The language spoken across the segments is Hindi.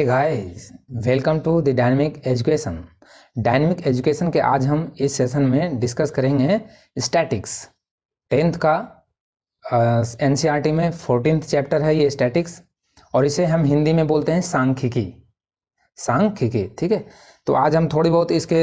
Guys, welcome to the Dynamic Education. Dynamic Education के आज हम इस सेशन में डिस्कस करेंगे स्टैटिक्स। 10th का एनसीईआरटी में 14th चैप्टर है ये स्टैटिक्स, और इसे हम हिंदी में बोलते हैं सांख्यिकी। सांख्यिकी, ठीक है। तो आज हम थोड़ी बहुत इसके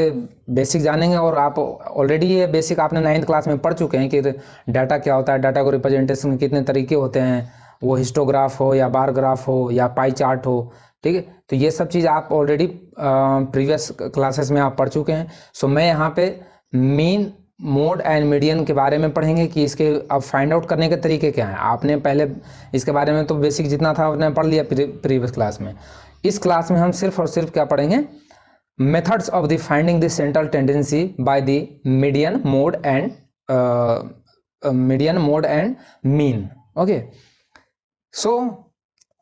बेसिक जानेंगे, और आप ऑलरेडी ये बेसिक आपने 9th क्लास में पढ़ चुके हैं कि डाटा क्या होता है, डाटा को रिप्रेजेंटेशन के कितने तरीके होते हैं, वो हिस्टोग्राफ हो या बार ग्राफ हो या पाई चार्ट हो, ठीक है। तो ये सब चीज़ आप ऑलरेडी प्रीवियस क्लासेस में आप पढ़ चुके हैं। सो मैं यहाँ पे मीन, मोड एंड मीडियन के बारे में पढ़ेंगे कि इसके अब फाइंड आउट करने के तरीके क्या हैं। आपने पहले इसके बारे में तो बेसिक जितना था आपने पढ़ लिया प्रीवियस क्लास में। इस क्लास में हम सिर्फ और सिर्फ क्या पढ़ेंगे, methods of the finding the central tendency by the median, mode and mean. Okay, so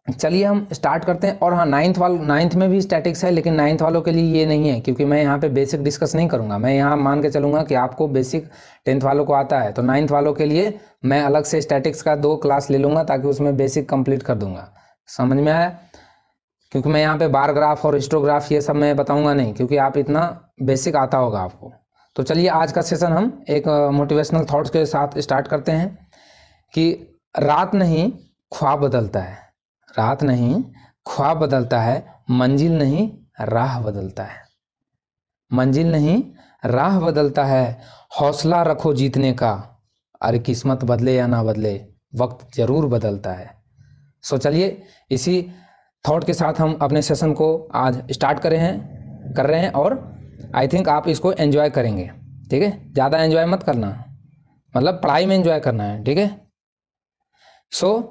चलिए हम स्टार्ट करते हैं। और हाँ, 9th में भी स्टैटिक्स है, लेकिन 9th वालों के लिए ये नहीं है, क्योंकि मैं यहाँ पे बेसिक डिस्कस नहीं करूँगा। मैं यहाँ मान के चलूँगा कि आपको बेसिक 10th वालों को आता है, तो 9th वालों के लिए मैं अलग से स्टैटिक्स का 2 क्लास ले लूँगा, ताकि उसमें बेसिक कंप्लीट कर दूँगा। समझ में आया? क्योंकि मैं यहाँ पे बार ग्राफ और हिस्टोग्राफ ये सब मैं बताऊँगा नहीं, क्योंकि आप इतना बेसिक आता होगा आपको। तो चलिए आज का सेशन हम एक मोटिवेशनल थाट्स के साथ स्टार्ट करते हैं कि रात नहीं ख्वाब बदलता है, रात नहीं ख्वाब बदलता है, मंजिल नहीं राह बदलता है, मंजिल नहीं राह बदलता है, हौसला रखो जीतने का, अरे किस्मत बदले या ना बदले वक्त जरूर बदलता है। सो चलिए इसी थॉट के साथ हम अपने सेशन को आज स्टार्ट कर रहे हैं, और आई थिंक आप इसको एंजॉय करेंगे, ठीक है। ज़्यादा एंजॉय मत करना, मतलब पढ़ाई में एंजॉय करना है, ठीक है। सो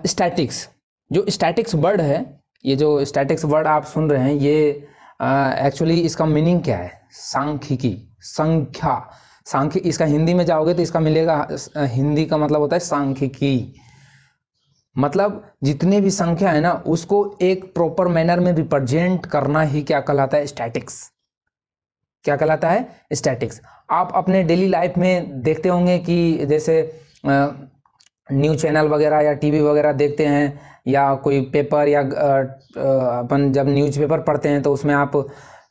स्टैटिक्स, जो स्टैटिक्स वर्ड है, ये जो स्टैटिक्स वर्ड आप सुन रहे हैं, ये एक्चुअली इसका मीनिंग क्या है? सांख्यिकी, सांख्य इसका हिंदी में जाओगे तो इसका मिलेगा, हिंदी का मतलब होता है सांख्यिकी। मतलब जितनी भी संख्या है ना, उसको एक प्रॉपर मैनर में रिप्रेजेंट करना ही क्या कहलाता है? स्टैटिक्स। क्या कहलाता है? स्टैटिक्स। आप अपने डेली लाइफ में देखते होंगे कि जैसे न्यूज़ चैनल वगैरह या टीवी वगैरह देखते हैं, या कोई पेपर, या अपन जब न्यूज़पेपर पढ़ते हैं तो उसमें आप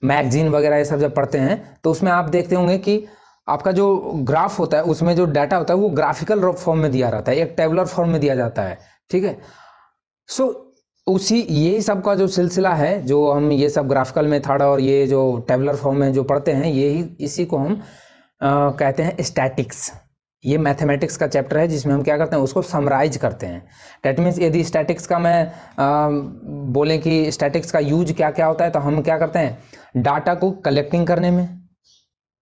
मैगजीन वगैरह ये सब जब पढ़ते हैं तो उसमें आप देखते होंगे कि आपका जो ग्राफ होता है, उसमें जो डाटा होता है वो ग्राफिकल फॉर्म में दिया रहता है, एक टेबुलर फॉर्म में दिया जाता है, ठीक है। सो उसी यही सब का जो सिलसिला है, जो हम ये सब ग्राफिकल मेथड और ये जो टेबुलर फॉर्म में जो पढ़ते हैं, यही इसी को हम कहते हैं स्टैटिक्स। ये मैथमेटिक्स का चैप्टर है जिसमें हम क्या करते हैं, उसको समराइज करते हैं। डेट मीन्स यदि स्टैटिक्स का मैं बोलें कि स्टैटिक्स का यूज क्या क्या होता है, तो हम क्या करते हैं, डाटा को कलेक्टिंग करने में,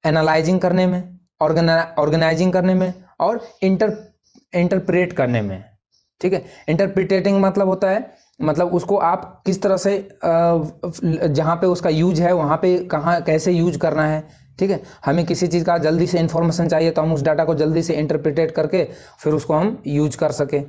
एनालाइजिंग करने में, ऑर्गेनाइजिंग करने में, और इंटरप्रेट करने में, ठीक है। इंटरप्रिटेटिंग मतलब होता है, मतलब उसको आप किस तरह से जहाँ पे उसका यूज है वहाँ पे कहाँ कैसे यूज करना है, ठीक है। हमें किसी चीज़ का जल्दी से इन्फॉर्मेशन चाहिए तो हम उस डाटा को जल्दी से इंटरप्रिटेट करके फिर उसको हम यूज कर सके।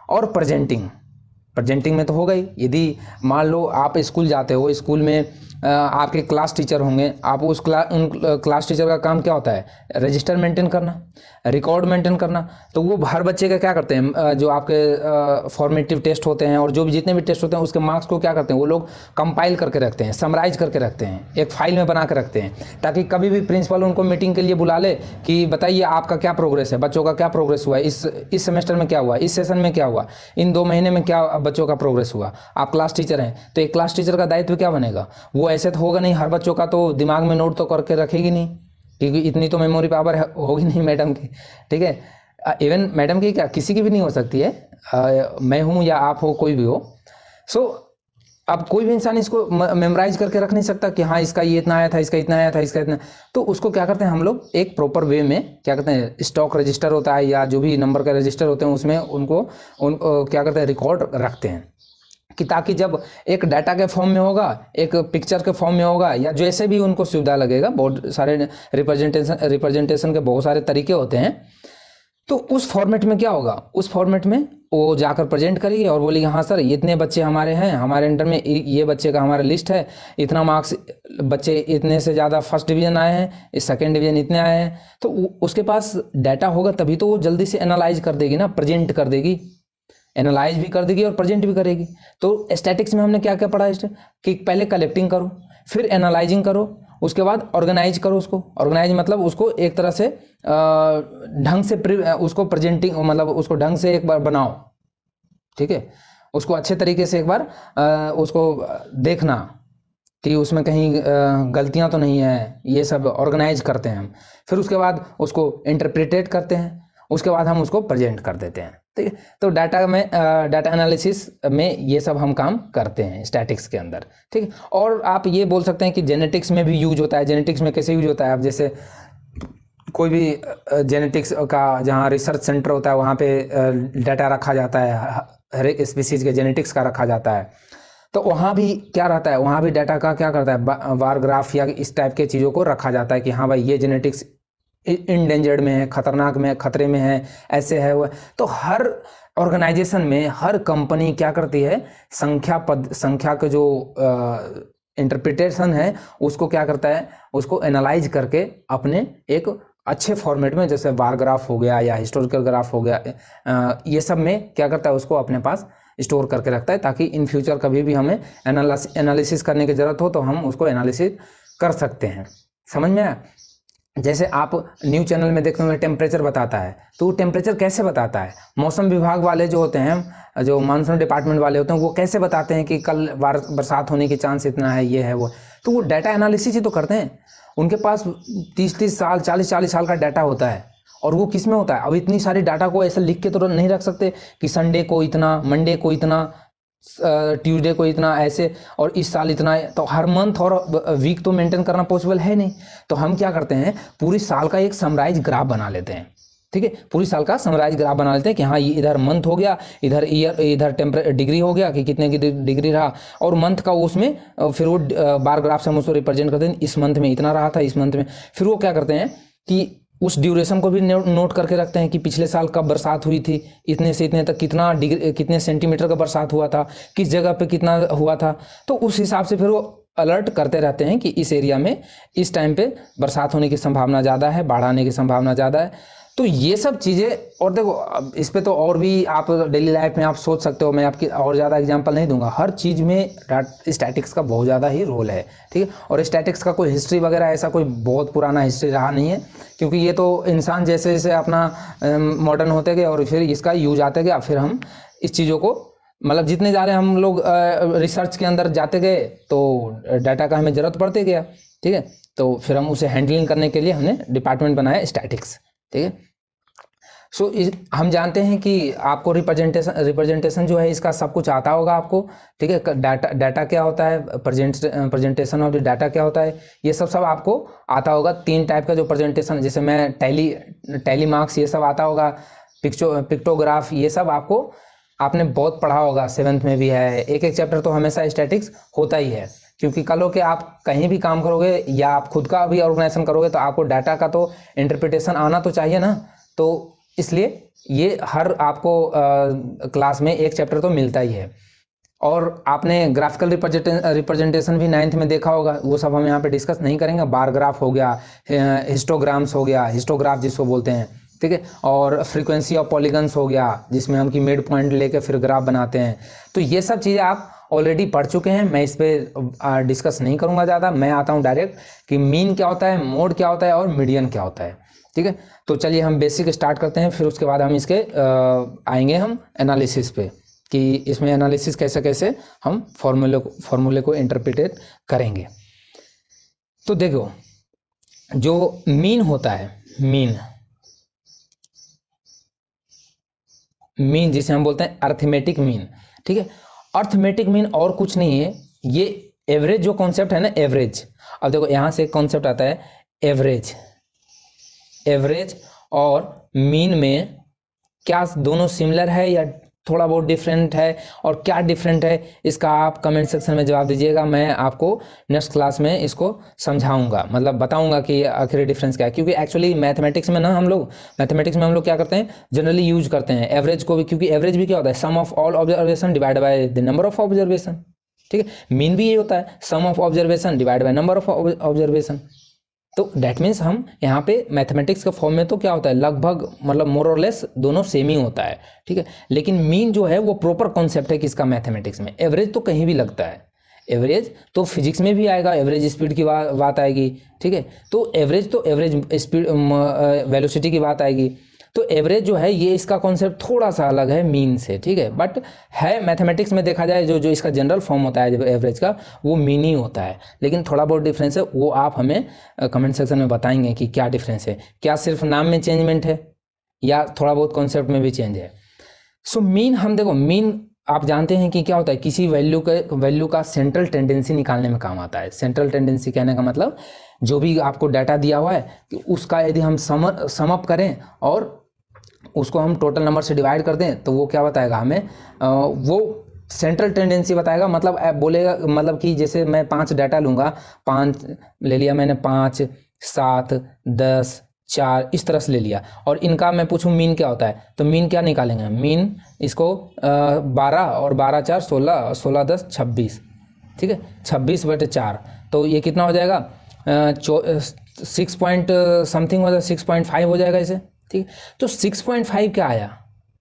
और प्रेजेंटिंग में तो होगा ही। यदि मान लो आप स्कूल जाते हो, स्कूल में आपके क्लास टीचर होंगे, आप उन क्लास टीचर का काम क्या होता है? रजिस्टर मेंटेन करना, रिकॉर्ड मेंटेन करना। तो वो हर बच्चे का क्या करते हैं, जो आपके फॉर्मेटिव टेस्ट होते हैं और जो भी जितने भी टेस्ट होते हैं उसके मार्क्स को क्या करते हैं, वो लोग कंपाइल करके रखते हैं, समराइज करके रखते हैं, एक फाइल में बना के रखते हैं, ताकि कभी भी प्रिंसिपल उनको मीटिंग के लिए बुला ले कि बताइए आपका क्या प्रोग्रेस है, बच्चों का क्या प्रोग्रेस हुआ, इस सेमेस्टर में क्या हुआ, इस सेशन में क्या हुआ, इन 2 महीने में क्या बच्चों का प्रोग्रेस हुआ। आप क्लास टीचर हैं तो एक क्लास टीचर का दायित्व क्या बनेगा? वो ऐसे तो होगा नहीं, हर बच्चों का तो दिमाग में नोट तो करके रखेगी नहीं, क्योंकि इतनी तो मेमोरी पावर होगी नहीं मैडम की, ठीक है। इवन मैडम की क्या, किसी की भी नहीं हो सकती है, मैं हूँ या आप हो, कोई भी हो। सो अब कोई भी इंसान इसको मेमोराइज करके रख नहीं सकता कि हाँ इसका ये इतना आया था, इसका इतना आया था, इसका इतना। तो उसको क्या करते हैं हम लोग, एक प्रॉपर वे में क्या करते हैं, स्टॉक रजिस्टर होता है या जो भी नंबर का रजिस्टर होते हैं, उसमें उनको क्या करते हैं, रिकॉर्ड रखते हैं, कि ताकि जब एक डाटा के फॉर्म में होगा, एक पिक्चर के फॉर्म में होगा, या जैसे भी उनको सुविधा लगेगा, बहुत सारे रिप्रेजेंटेशन के बहुत सारे तरीके होते हैं, तो उस फॉर्मेट में क्या होगा, उस फॉर्मेट में वो जाकर प्रेजेंट करेगी और बोलेगी हाँ सर इतने बच्चे हमारे हैं, हमारे अंडर में ये बच्चे का हमारा लिस्ट है, इतना मार्क्स, बच्चे इतने से ज़्यादा फर्स्ट डिवीज़न आए हैं, इस सेकेंड डिवीज़न इतने आए हैं। तो उसके पास डाटा होगा तभी तो वो जल्दी से एनालाइज कर देगी ना, प्रेजेंट कर देगी। एनालाइज भी कर देगी और प्रेजेंट भी करेगी। तो स्टैटिक्स में हमने क्या क्या पढ़ा है कि पहले कलेक्टिंग करो, फिर एनालाइजिंग करो, उसके बाद ऑर्गेनाइज करो। उसको ऑर्गेनाइज मतलब उसको एक तरह से ढंग से उसको प्रेजेंटिंग मतलब उसको ढंग से एक बार बनाओ, ठीक है, उसको अच्छे तरीके से एक बार उसको देखना कि उसमें कहीं गलतियां तो नहीं है, ये सब ऑर्गेनाइज करते हैं हम। फिर उसके बाद उसको इंटरप्रिटेट करते हैं, उसके बाद हम उसको प्रेजेंट कर देते हैं, ठीक है। तो डाटा में डाटा एनालिसिस में ये सब हम काम करते हैं स्टैटिक्स के अंदर, ठीक है। और आप ये बोल सकते हैं कि जेनेटिक्स में भी यूज होता है। जेनेटिक्स में कैसे यूज होता है, आप जैसे कोई भी जेनेटिक्स का जहाँ रिसर्च सेंटर होता है वहाँ पे डाटा रखा जाता है, हर एक स्पीसीज के जेनेटिक्स का रखा जाता है। तो वहाँ भी क्या रहता है, वहाँ भी डाटा का क्या करता है, बार ग्राफ या इस टाइप के चीज़ों को रखा जाता है कि हाँ भाई ये जेनेटिक्स इंडेंजर्ड में है, खतरनाक में, खतरे में है, ऐसे है वो। तो हर ऑर्गेनाइजेशन में, हर कंपनी क्या करती है, संख्या के जो इंटरप्रिटेशन है उसको क्या करता है, उसको एनालाइज करके अपने एक अच्छे फॉर्मेट में, जैसे बार ग्राफ हो गया या हिस्टोरिकल ग्राफ हो गया, ये सब में क्या करता है, उसको अपने पास स्टोर करके रखता है, ताकि इन फ्यूचर कभी भी हमें एनालिसिस करने की ज़रूरत हो तो हम उसको एनालिसिस कर सकते हैं। समझ में आया? जैसे आप न्यूज़ चैनल में देखते होंगे टेम्परेचर बताता है, तो वो टेम्परेचर कैसे बताता है, मौसम विभाग वाले जो होते हैं, जो मानसून डिपार्टमेंट वाले होते हैं, वो कैसे बताते हैं कि कल बरसात होने की चांस इतना है, ये है वो। तो वो डाटा एनालिसिस ही तो करते हैं। उनके पास 30-30 साल, 40-40 साल का डाटा होता है। और वो किस में होता है, अब इतनी सारी डाटा को ऐसे लिख के तो नहीं रख सकते कि संडे को इतना, मंडे को इतना, ट्यूसडे को इतना, ऐसे, और इस साल इतना है। तो हर मंथ और वीक तो मेंटेन करना पॉसिबल है नहीं। तो हम क्या करते हैं, पूरी साल का एक समराइज ग्राफ बना लेते हैं, ठीक है। पूरी साल का समराइज ग्राफ बना लेते हैं कि हाँ ये इधर मंथ हो गया, इधर ईयर, इधर टेम्परेचर डिग्री हो गया कि कितने की डिग्री रहा, और मंथ का उसमें फिर वो बार ग्राफ से हम उसको रिप्रेजेंट करते हैं, इस मंथ में इतना रहा था, इस मंथ में। फिर वो क्या करते हैं कि उस ड्यूरेशन को भी नोट करके रखते हैं कि पिछले साल कब बरसात हुई थी, इतने से इतने तक कितना डिग्री, कितने सेंटीमीटर का बरसात हुआ था, किस जगह पे कितना हुआ था। तो उस हिसाब से फिर वो अलर्ट करते रहते हैं कि इस एरिया में इस टाइम पे बरसात होने की संभावना ज़्यादा है, बाढ़ आने की संभावना ज़्यादा है। तो ये सब चीज़ें, और देखो अब इस पे तो और भी आप डेली लाइफ में आप सोच सकते हो, मैं आपकी और ज़्यादा एग्जांपल नहीं दूंगा। हर चीज़ में स्टैटिक्स का बहुत ज़्यादा ही रोल है, ठीक है। और स्टैटिक्स का कोई हिस्ट्री वगैरह ऐसा कोई बहुत पुराना हिस्ट्री रहा नहीं है, क्योंकि ये तो इंसान जैसे जैसे अपना मॉडर्न होते गए और फिर इसका यूज आते गया, फिर हम इस चीज़ों को मतलब जितने जा रहे हम लोग रिसर्च के अंदर जाते गए तो डाटा का हमें ज़रूरत पड़ते गया, ठीक है। तो फिर हम उसे हैंडलिंग करने के लिए हमने डिपार्टमेंट बनाया स्टैटिक्स, ठीक है। सो हम जानते हैं कि आपको रिप्रेजेंटेशन जो है इसका सब कुछ आता होगा आपको, ठीक है। डाटा क्या होता है, प्रेजेंटेशन ऑफ द डाटा क्या होता है, ये सब आपको आता होगा। 3 टाइप का जो प्रेजेंटेशन, जैसे मैं टैली मार्क्स, ये सब आता होगा, पिक्टोग्राफ, ये सब आपको आपने बहुत पढ़ा होगा, 7th में भी है। एक एक चैप्टर तो हमेशा स्टैटिक्स होता ही है, क्योंकि कल हो के आप कहीं भी काम करोगे या आप खुद का भी ऑर्गेनाइजेशन करोगे तो आपको डाटा का तो इंटरप्रिटेशन आना तो चाहिए ना। तो इसलिए ये हर आपको क्लास में एक चैप्टर तो मिलता ही है। और आपने ग्राफिकल रिप्रेजेंटेशन भी 9th में देखा होगा, वो सब हम यहाँ पे डिस्कस नहीं करेंगे। बार ग्राफ हो गया, हिस्टोग्राम्स हो गया, हिस्टोग्राफ जिसको बोलते हैं, ठीक है। और फ्रीक्वेंसी ऑफ पॉलीगन्स हो गया, जिसमें हम की मिड पॉइंट लेके फिर ग्राफ बनाते हैं। तो ये सब चीज़ें आप ऑलरेडी पढ़ चुके हैं, मैं इस पर डिस्कस नहीं करूँगा ज़्यादा। मैं आता हूँ डायरेक्ट कि मीन क्या होता है, मोड क्या होता है और मीडियन क्या होता है, ठीक है। तो चलिए हम बेसिक स्टार्ट करते हैं, फिर उसके बाद हम इसके आएंगे हम एनालिसिस पे, कि इसमें एनालिसिस कैसे कैसे हम फॉर्मूले को इंटरप्रिटेट करेंगे। तो देखो, जो मीन होता है, मीन जिसे हम बोलते हैं अर्थमेटिक मीन, ठीक है। अर्थमेटिक मीन और कुछ नहीं है, ये एवरेज जो कॉन्सेप्ट है ना, एवरेज। अब देखो यहाँ से कॉन्सेप्ट आता है एवरेज और मीन में क्या दोनों सिमिलर है या थोड़ा बहुत डिफरेंट है, और क्या डिफरेंट है इसका आप कमेंट सेक्शन में जवाब दीजिएगा। मैं आपको नेक्स्ट क्लास में इसको समझाऊंगा, मतलब बताऊंगा कि आखिर डिफरेंस क्या है। क्योंकि एक्चुअली मैथमेटिक्स में हम लोग क्या करते हैं, जनरली यूज करते हैं एवरेज को भी, क्योंकि एवरेज भी क्या होता है, sum of all observation divide by the number of observation, ठीक है। मीन भी ये होता है, sum of observation divide by number of observation, तो डैट मीन्स हम यहाँ पे मैथमेटिक्स के फॉर्म में तो क्या होता है, लगभग मतलब मोर और लेस दोनों सेम ही होता है, ठीक है। लेकिन मीन जो है वो प्रॉपर कॉन्सेप्ट है किसका, मैथमेटिक्स में। एवरेज तो कहीं भी लगता है, एवरेज तो फिजिक्स में भी आएगा, एवरेज स्पीड की बात आएगी, ठीक है। तो एवरेज स्पीड वेलोसिटी की बात आएगी। तो एवरेज जो है ये इसका कॉन्सेप्ट थोड़ा सा अलग है मीन से, ठीक है। बट है मैथमेटिक्स में देखा जाए जो इसका जनरल फॉर्म होता है एवरेज का, वो मीन ही होता है। लेकिन थोड़ा बहुत डिफरेंस है, वो आप हमें कमेंट सेक्शन में बताएंगे कि क्या डिफरेंस है, क्या सिर्फ नाम में चेंजमेंट है या थोड़ा बहुत कॉन्सेप्ट में भी चेंज है। सो मीन, हम देखो मीन आप जानते हैं कि क्या होता है, किसी वैल्यू का सेंट्रल टेंडेंसी निकालने में काम आता है। सेंट्रल टेंडेंसी कहने का मतलब जो भी आपको डाटा दिया हुआ है कि उसका यदि हम सम अप करें और उसको हम टोटल नंबर से डिवाइड कर दें तो वो क्या बताएगा हमें, वो सेंट्रल टेंडेंसी बताएगा। मतलब ऐप बोलेगा, मतलब कि जैसे मैं 5 डाटा लूँगा, 5 ले लिया मैंने, 5, 7, 10, 4 इस तरह से ले लिया, और इनका मैं पूछूं मीन क्या होता है, तो मीन क्या निकालेंगे, मीन इसको 12 और 12 4 16, 16 10 26, ठीक है, 26/4। तो ये कितना हो जाएगा, 6 पॉइंट समथिंग हो जाएगा, 6.5 हो जाएगा इसे, ठीक है। तो 6.5 क्या आया,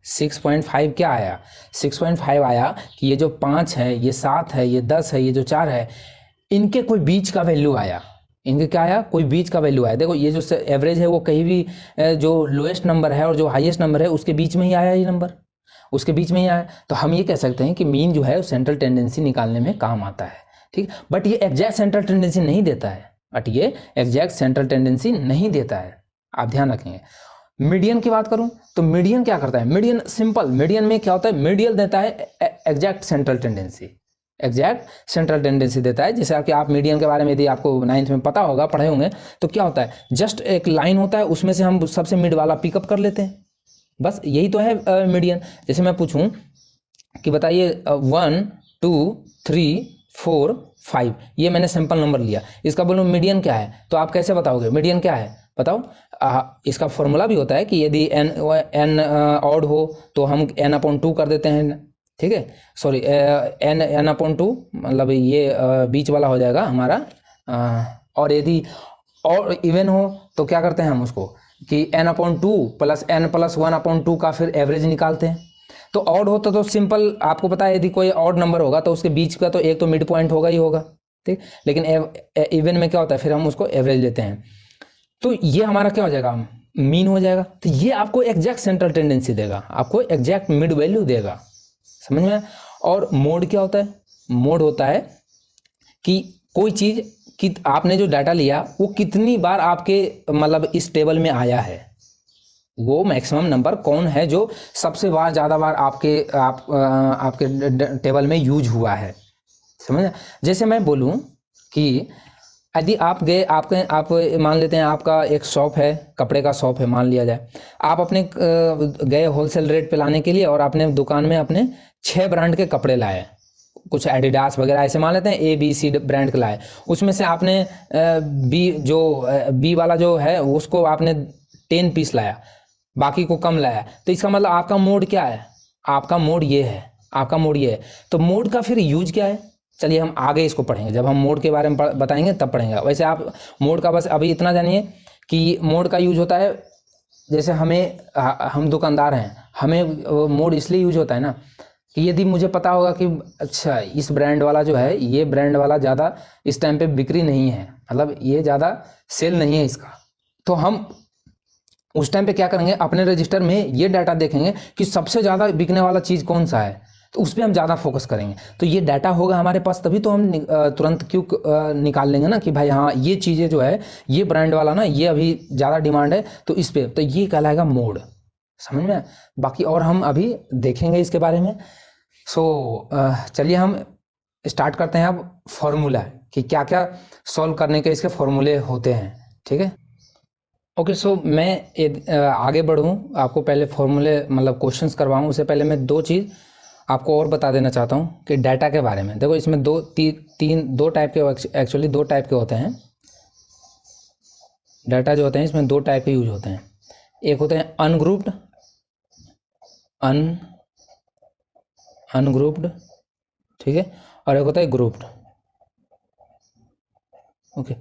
6.5 क्या आया, 6.5 आया कि ये जो 5 है, ये 7 है, ये 10 है, ये जो 4 है, इनके कोई बीच का वैल्यू आया। इनके क्या आया, कोई बीच का वैल्यू आया। देखो ये जो एवरेज है वो कहीं भी जो लोएस्ट नंबर है और जो हाईएस्ट नंबर है उसके बीच में ही आया, ये नंबर उसके बीच में ही आया। तो हम ये कह सकते हैं कि मीन जो है सेंट्रल टेंडेंसी निकालने में काम आता है, ठीक। बट ये एग्जैक्ट सेंट्रल टेंडेंसी नहीं देता है, आप ध्यान रखेंगे। मीडियन की बात करूं तो मीडियन क्या करता है, मीडियन सिंपल, मीडियन में क्या होता है, मीडियन देता है एग्जैक्ट सेंट्रल टेंडेंसी देता है। जैसे कि आप मीडियन के बारे में यदि आपको 9th में पता होगा, पढ़े होंगे, तो क्या होता है, जस्ट एक लाइन होता है, उसमें से हम सबसे मिड वाला पिकअप कर लेते हैं, बस यही तो है मीडियन। जैसे मैं पूछूं कि बताइए 1 2 3 4 5, ये मैंने सैंपल नंबर लिया, इसका बोलूँ मीडियन क्या है, तो आप कैसे बताओगे मीडियन क्या है, बताओ। इसका फॉर्मूला भी होता है कि यदि एन ऑड हो तो हम n/2 कर देते हैं, ठीक है, सॉरी n/2, मतलब ये बीच वाला हो जाएगा हमारा। और यदि और इवन हो तो क्या करते हैं हम उसको कि n/2 प्लस n+1/2 का फिर एवरेज निकालते हैं। तो ऑड होता तो सिंपल, आपको पता है यदि कोई ऑड नंबर होगा तो उसके बीच का तो एक तो मिड पॉइंट होगा ही होगा, ठीक। लेकिन इवन में क्या होता है, फिर हम उसको एवरेज लेते हैं। तो ये हमारा क्या हो जाएगा, मीन हो जाएगा। तो ये आपको एग्जैक्ट सेंट्रल टेंडेंसी देगा, आपको एग्जैक्ट मिड वैल्यू देगा, समझ में। और मोड क्या होता है, मोड होता है कि कोई चीज़ कि आपने जो डाटा लिया वो कितनी बार आपके मतलब इस टेबल में आया है, वो मैक्सिमम नंबर कौन है जो सबसे बार ज़्यादा बार आपके टेबल में यूज हुआ है, समझ। जैसे मैं बोलूं कि यदि आप गए, आप मान लेते हैं आपका एक शॉप है, कपड़े का शॉप है मान लिया जाए, आप अपने गए होलसेल रेट पे लाने के लिए और आपने दुकान में अपने 6 ब्रांड के कपड़े लाए, कुछ एडिडास वगैरह ऐसे मान लेते हैं, ABC ब्रांड के लाए। उसमें से आपने बी वाला जो है उसको आपने 10 पीस लाया, बाकी को कम लाया। तो इसका मतलब आपका मोड क्या है, आपका मोड ये है, आपका मोड ये है। तो मोड का फिर यूज क्या है, चलिए हम आगे इसको पढ़ेंगे, जब हम मोड के बारे में बताएंगे तब पढ़ेंगे। वैसे आप मोड का बस अभी इतना जानिए कि मोड का यूज होता है, जैसे हम दुकानदार हैं, हमें मोड इसलिए यूज होता है ना कि यदि मुझे पता होगा कि अच्छा इस ब्रांड वाला जो है, ये ब्रांड वाला ज़्यादा इस टाइम पे बिक्री नहीं है, मतलब ये ज़्यादा सेल नहीं है इसका, तो हम उस टाइम पे क्या करेंगे, अपने रजिस्टर में ये डाटा देखेंगे कि सबसे ज़्यादा बिकने वाला चीज़ कौन सा है, तो उस पर हम ज़्यादा फोकस करेंगे। तो ये डाटा होगा हमारे पास तभी तो हम तुरंत क्यों निकाल लेंगे ना कि भाई हाँ ये चीज़ें जो है, ये ब्रांड वाला ना ये अभी ज़्यादा डिमांड है, तो इस पर, तो ये कहलाएगा मोड, समझ में। बाकी और हम अभी देखेंगे इसके बारे में। सो चलिए हम स्टार्ट करते हैं अब फॉर्मूला, कि क्या क्या सॉल्व करने के इसके फॉर्मूले होते हैं, ठीक है। ओके, सो मैं आगे बढ़ूँ, आपको पहले फॉर्मूले मतलब क्वेश्चंस करवाऊँ उससे पहले मैं दो चीज़ आपको और बता देना चाहता हूँ कि डाटा के बारे में। देखो इसमें दो टाइप के, एक्चुअली 2 टाइप के होते हैं डाटा जो होते हैं, इसमें 2 टाइप के यूज होते हैं। एक होते हैं अनग्रुप्ड, ठीक है, और एक होता है ग्रुप्ड। ओके,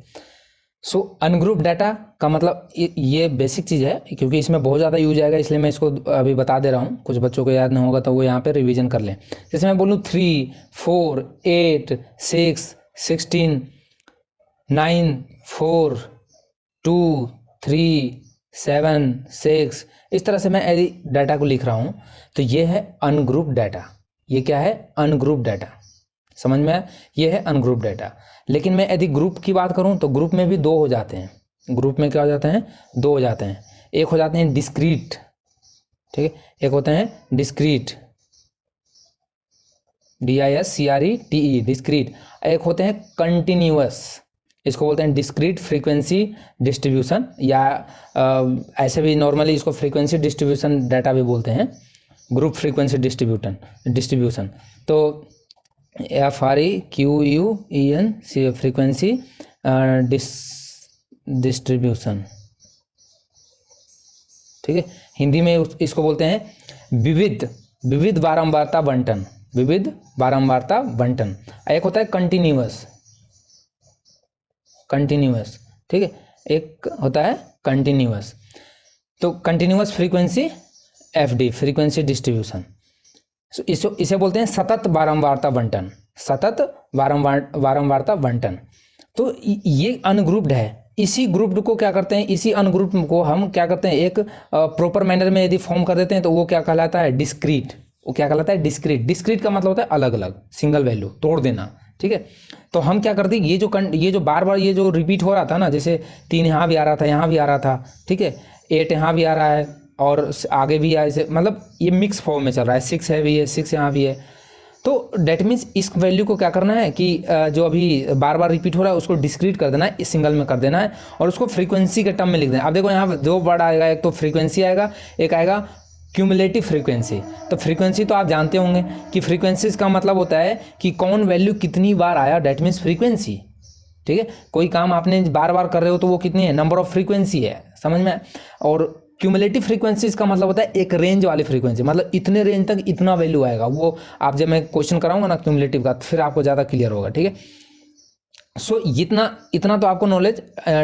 सो अनग्रुप डाटा का मतलब ये बेसिक चीज़ है, क्योंकि इसमें बहुत ज़्यादा यूज आएगा, इसलिए मैं इसको अभी बता दे रहा हूँ। कुछ बच्चों को याद नहीं होगा तो वो यहाँ पे रिवीजन कर लें। जैसे मैं बोलूँ 3, 4, 8, 6, 16, 9, 4, 2, 3, 7, 6, इस तरह से मैं यदि डाटा को लिख रहा हूँ तो ये है अनग्रुप डाटा। ये क्या है? Ungroup data. समझ में आया? ये है अनग्रुप डाटा। लेकिन मैं यदि ग्रुप की बात करूं तो ग्रुप में भी दो हो जाते हैं। ग्रुप में क्या हो जाते हैं? दो हो जाते हैं। एक हो जाते हैं डिस्क्रीट, ठीक है, एक होते हैं डिस्क्रीट, DISCRETE, डिस्क्रीट। एक होते हैं कंटिन्यूअस, इसको बोलते हैं डिस्क्रीट फ्रीक्वेंसी डिस्ट्रीब्यूशन, या ऐसे भी नॉर्मली इसको फ्रीक्वेंसी डिस्ट्रीब्यूशन डाटा भी बोलते हैं, ग्रुप फ्रीक्वेंसी डिस्ट्रीब्यूशन। तो FREQUEN फ्रीक्वेंसी डिस्ट्रीब्यूशन, ठीक है। हिंदी में इसको बोलते हैं विविध बारंबारता बंटन, विविध बारंबारता बंटन। एक होता है कंटिन्यूअस, ठीक है, एक होता है कंटिन्यूअस। तो continuous frequency FD, frequency distribution, इसे बोलते हैं सतत बारंबारता बंटन, सतत बारंबारता बंटन। तो ये अनग्रुप्ड है। इसी ग्रुप्ड को क्या करते हैं, इसी अनग्रुप को हम क्या करते हैं, एक प्रॉपर मैनर में यदि फॉर्म कर देते हैं तो वो क्या कहलाता है? डिस्क्रीट। वो क्या कहलाता है? डिस्क्रीट। डिस्क्रीट का मतलब होता है अलग अलग, सिंगल वैल्यू, तोड़ देना, ठीक है। तो हम क्या करते हैं, ये जो बार बार ये जो रिपीट हो रहा था ना, जैसे 3 यहाँ भी आ रहा था, यहाँ भी आ रहा था, ठीक है, 8 यहाँ भी आ रहा है और आगे भी ऐसे, मतलब ये मिक्स फॉर्म में चल रहा है, 6 है भी है, 6 यहाँ भी है। तो डेट मीन्स इस वैल्यू को क्या करना है कि जो अभी बार बार रिपीट हो रहा है उसको डिस्क्रीट कर देना है, इस सिंगल में कर देना है और उसको फ्रीक्वेंसी के टर्म में लिख देना है। अब देखो यहाँ दो वर्ड आएगा, एक तो फ्रीक्वेंसी आएगा, एक आएगा क्यूमुलेटिव फ्रीक्वेंसी। तो फ्रीक्वेंसी तो आप जानते होंगे कि फ्रीक्वेंसी का मतलब होता है कि कौन वैल्यू कितनी बार आया, डेट मीन्स फ्रीक्वेंसी, ठीक है। कोई काम आपने बार बार कर रहे हो तो वो कितनी है, नंबर ऑफ फ्रीक्वेंसी है, समझ में। और क्यूमुलेटिव फ्रीक्वेंसी इसका मतलब होता है एक रेंज वाली फ्रीक्वेंसी, मतलब इतने रेंज तक इतना वैल्यू आएगा। वो आप जब मैं क्वेश्चन कराऊंगा ना क्यूमुलेटिव का, फिर आपको ज़्यादा क्लियर होगा, ठीक है। सो इतना तो आपको नॉलेज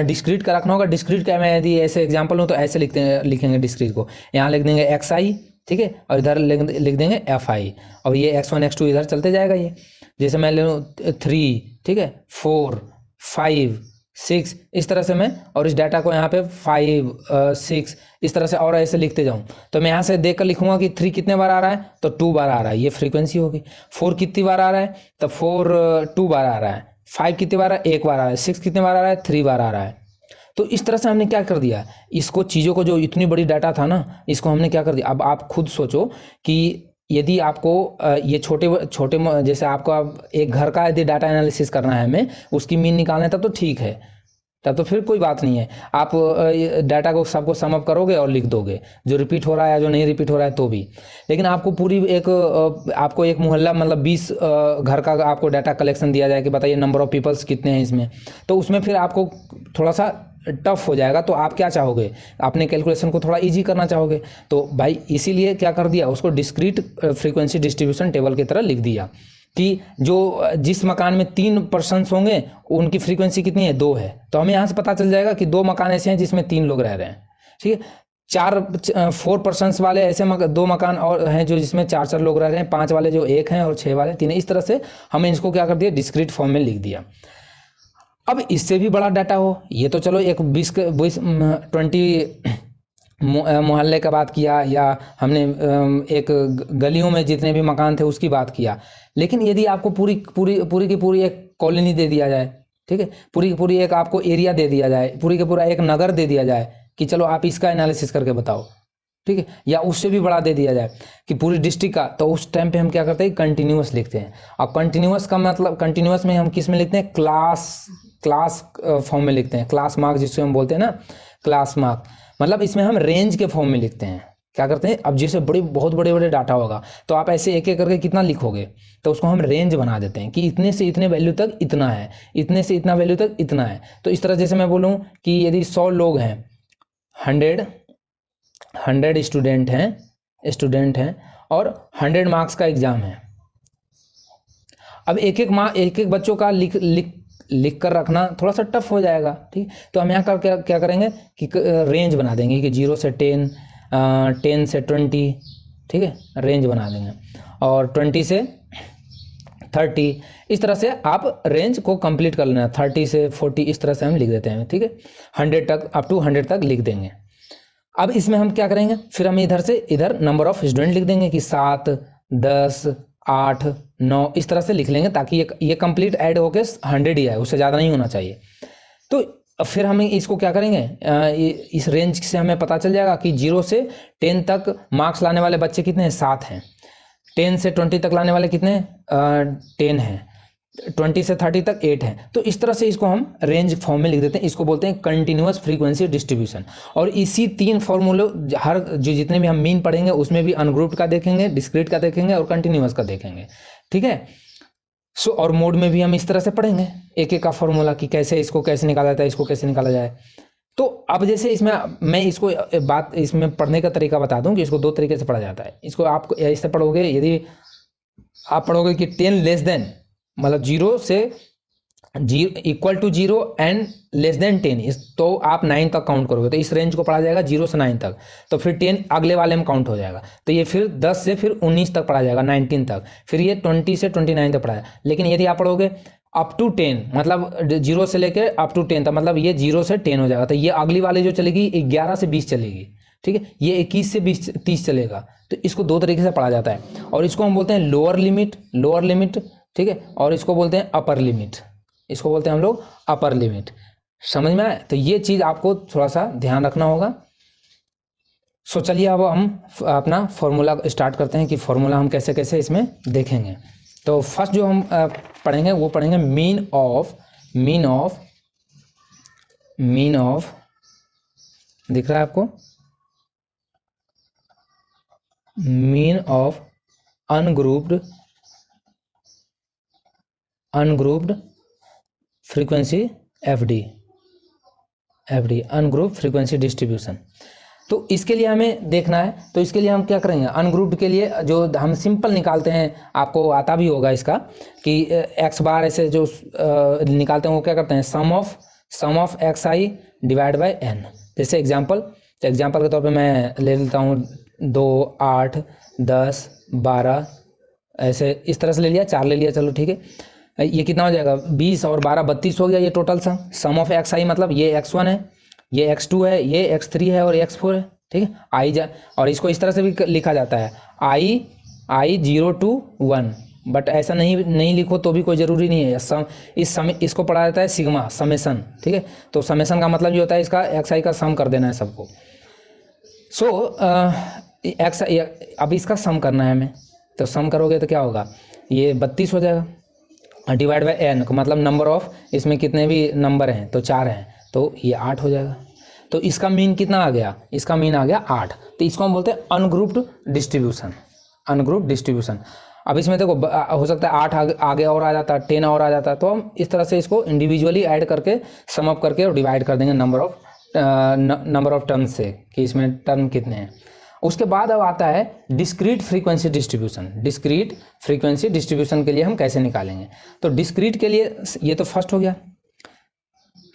डिस्क्रीट का रखना होगा। डिस्क्रीट का मैं यदि ऐसे एग्जांपल हूँ तो ऐसे लिखेंगे डिस्क्रीट को, यहाँ लिख देंगे XI, ठीक है, और इधर लिख देंगे FI, और ये X1 X2 इधर चलते जाएगा। ये जैसे मैं ले लूँ 3, ठीक है, 4, 5, 6, इस तरह से मैं, और इस डाटा को यहाँ पे 5, 6 इस तरह से और ऐसे लिखते जाऊँ। तो मैं यहाँ से देख कर लिखूंगा कि 3 कितने बार आ रहा है, तो 2 बार आ रहा है, ये फ्रीक्वेंसी होगी। 4 कितनी बार आ रहा है, तो 4 2 बार आ रहा है। 5 कितनी बार आ रहा है, 1 बार आ रहा है। 6 कितने बार आ रहा है, 3 बार आ रहा है। तो इस तरह से हमने क्या कर दिया, इसको चीज़ों को, जो इतनी बड़ी डाटा था ना, इसको हमने क्या कर दिया। अब आप खुद सोचो कि यदि आपको ये छोटे जैसे आपको अब एक घर का यदि डाटा एनालिसिस करना है हमें, उसकी मीन निकालना है, तब तो ठीक है, तब तो फिर कोई बात नहीं है। आप डाटा को सबको सम अप करोगे और लिख दोगे, जो रिपीट हो रहा है, जो नहीं रिपीट हो रहा है तो भी। लेकिन आपको पूरी आपको एक मोहल्ला, मतलब 20 घर का आपको डाटा कलेक्शन दिया जाए कि बताइए नंबर ऑफ पीपल्स कितने हैं इसमें, तो उसमें फिर आपको थोड़ा सा टफ हो जाएगा। तो आप क्या चाहोगे, अपने कैलकुलेशन को थोड़ा इजी करना चाहोगे। तो भाई इसीलिए क्या कर दिया, उसको डिस्क्रीट फ्रीक्वेंसी डिस्ट्रीब्यूशन टेबल की तरह लिख दिया कि जो जिस मकान में 3 पर्सन्स होंगे उनकी फ्रीक्वेंसी कितनी है, 2 है। तो हमें यहाँ से पता चल जाएगा कि 2 मकान ऐसे हैं जिसमें 3 लोग रह रहे हैं, ठीक है। 4 पर्सन्स वाले ऐसे 2 मकान और हैं जो जिसमें 4 लोग रह रहे हैं, 5 वाले जो 1 हैं और 6 वाले 3 है। इस तरह से हमने इसको क्या कर दिया, डिस्क्रीट फॉर्म में लिख दिया। अब इससे भी बड़ा डाटा हो, ये तो चलो एक 20 मोहल्ले का बात किया, या हमने एक गलियों में जितने भी मकान थे उसकी बात किया। लेकिन यदि आपको पूरी की पूरी एक कॉलोनी दे दिया जाए, ठीक है, पूरी की पूरी एक आपको एरिया दे दिया जाए, पूरी का पूरा एक नगर दे दिया जाए कि चलो आप इसका एनालिसिस करके बताओ, ठीक है, या उससे भी बड़ा दे दिया जाए कि पूरी डिस्ट्रिक्ट का, तो उस टाइम पे हम क्या करते हैं, कंटिन्यूअस लिखते हैं। और कंटिन्यूअस का मतलब, कंटिन्यूअस में हम किस में लिखते हैं, क्लास फॉर्म में लिखते हैं, क्लास मार्क जिससे हम बोलते हैं ना, क्लास मार्क। मतलब इसमें हम रेंज के फॉर्म में लिखते हैं। क्या करते हैं, अब जैसे बहुत बड़े डाटा होगा तो आप ऐसे एक एक करके कितना लिखोगे, तो उसको हम रेंज बना देते हैं कि इतने से इतने वैल्यू तक इतना है, इतने से इतना वैल्यू तक इतना है। तो इस तरह जैसे मैं बोलूँ कि यदि 100 लोग हैं, 100 स्टूडेंट हैं और 100 मार्क्स का एग्जाम है। अब एक एक बच्चों का लिख कर रखना थोड़ा सा टफ हो जाएगा, ठीक। तो हम यहाँ का क्या करेंगे कि रेंज बना देंगे कि 0 से 10, 10 से 20, ठीक है, रेंज बना देंगे। और 20 से 30, इस तरह से आप रेंज को कंप्लीट कर लेना। 30 से 40 इस तरह से हम लिख देते हैं, ठीक है। 100 तक, अप टू 100 तक लिख देंगे। अब इसमें हम क्या करेंगे, फिर हम इधर से इधर नंबर ऑफ स्टूडेंट लिख देंगे कि 7, 10, 8, 9 इस तरह से लिख लेंगे, ताकि ये कंप्लीट ऐड होके 100 ही आए, उससे ज़्यादा नहीं होना चाहिए। तो फिर हम इसको क्या करेंगे, इस रेंज से हमें पता चल जाएगा कि 0 से 10 तक मार्क्स लाने वाले बच्चे कितने हैं, 7 हैं। 10 से 20 तक लाने वाले कितने हैं, 10 हैं। 20 से 30 तक 8 हैं। तो इस तरह से इसको हम रेंज फॉर्म में लिख देते हैं। इसको बोलते हैं कंटिन्यूअस फ्रीक्वेंसी डिस्ट्रीब्यूशन। और इसी 3 फॉर्मूले हर जो जितने भी हम मीन पढ़ेंगे उसमें भी अनग्रुप्ड का देखेंगे, डिस्क्रीट का देखेंगे और कंटिन्यूअस का देखेंगे, ठीक है। सो और मोड में भी हम इस तरह से पढ़ेंगे एक एक का फॉर्मूला कि कैसे इसको कैसे निकाला जाता है, इसको कैसे निकाला जाए। तो अब जैसे इसमें मैं इसको बात इसमें पढ़ने का तरीका बता दूं कि इसको 2 तरीके से पढ़ा जाता है। इसको आप इससे पढ़ोगे, यदि आप पढ़ोगे कि 10 लेस देन, मतलब 0 से equal to 0 and less than 10, इस तो आप 9 तक काउंट करोगे तो इस रेंज को पढ़ा जाएगा 0 से 9 तक। तो फिर 10 अगले वाले में काउंट हो जाएगा, तो ये फिर 10 से फिर 19 तक पढ़ा जाएगा, 19 तक। फिर ये 20 से 29 तक पढ़ा जाएगा। लेकिन यदि आप पढ़ोगे अप टू 10, मतलब 0 से लेकर अप टू 10 तक, मतलब ये 0 से 10 हो जाएगा। तो ये अगली वाली जो चलेगी 11 से 20 चलेगी, ठीक है। ये 21 से 20 30 चलेगा। तो इसको 2 तरीके से पढ़ा जाता है। और इसको हम बोलते हैं लोअर लिमिट, ठीक है। और इसको बोलते हैं अपर लिमिट, इसको बोलते हैं हम लोग अपर लिमिट। समझ में आए? तो ये चीज़ आपको थोड़ा सा ध्यान रखना होगा। सो चलिए अब हम अपना फॉर्मूला स्टार्ट करते हैं कि फॉर्मूला हम कैसे कैसे इसमें देखेंगे। तो फर्स्ट जो हम पढ़ेंगे वो पढ़ेंगे मीन ऑफ दिख रहा है आपको, mean of ungrouped frequency FD ungrouped frequency distribution. तो इसके लिए हमें देखना है। तो इसके लिए हम क्या करेंगे, अनग्रुप्ड के लिए जो हम सिंपल निकालते हैं, आपको आता भी होगा इसका कि एक्स बार ऐसे जो निकालते हैं वो क्या करते हैं, sum of x i divide by n. जैसे एग्जांपल के तौर पे मैं ले लेता हूँ 2, 8, 10, 12 ऐसे इस तरह से ले लिया, 4 ले लिया, चलो ठीक है। ये कितना हो जाएगा, 20 और 12 32 हो गया ये टोटल सम ऑफ एक्स आई, मतलब ये x1 है, ये x2 है, ये x3 है और ये x4 है, ठीक है। और इसको इस तरह से भी लिखा जाता है i 0 to 1, बट ऐसा नहीं लिखो तो भी कोई ज़रूरी नहीं है। इसको पढ़ा जाता है सिग्मा समेसन, ठीक है। तो समेसन का मतलब ये होता है इसका एक्स आई का सम कर देना है सबको। सो अब इसका सम करना है हमें। तो सम करोगे तो क्या होगा, ये 32 हो जाएगा डिवाइड बाय एन, मतलब नंबर ऑफ इसमें कितने भी नंबर हैं तो 4 हैं, तो ये 8 हो जाएगा। तो इसका मीन कितना आ गया, इसका मीन आ गया 8। तो इसको हम बोलते हैं अनग्रुप्ड डिस्ट्रीब्यूशन। अब इसमें देखो हो सकता है 8 आगे और आ जाता, 10 और आ जाता, तो हम इस तरह से इसको इंडिविजुअली ऐड करके सम अप करके और डिवाइड कर देंगे नंबर ऑफ टर्म्स से कि इसमें टर्म कितने हैं। उसके बाद अब आता है डिस्क्रीट फ्रीक्वेंसी डिस्ट्रीब्यूशन के लिए हम कैसे निकालेंगे। तो डिस्क्रीट के लिए ये तो फर्स्ट हो गया।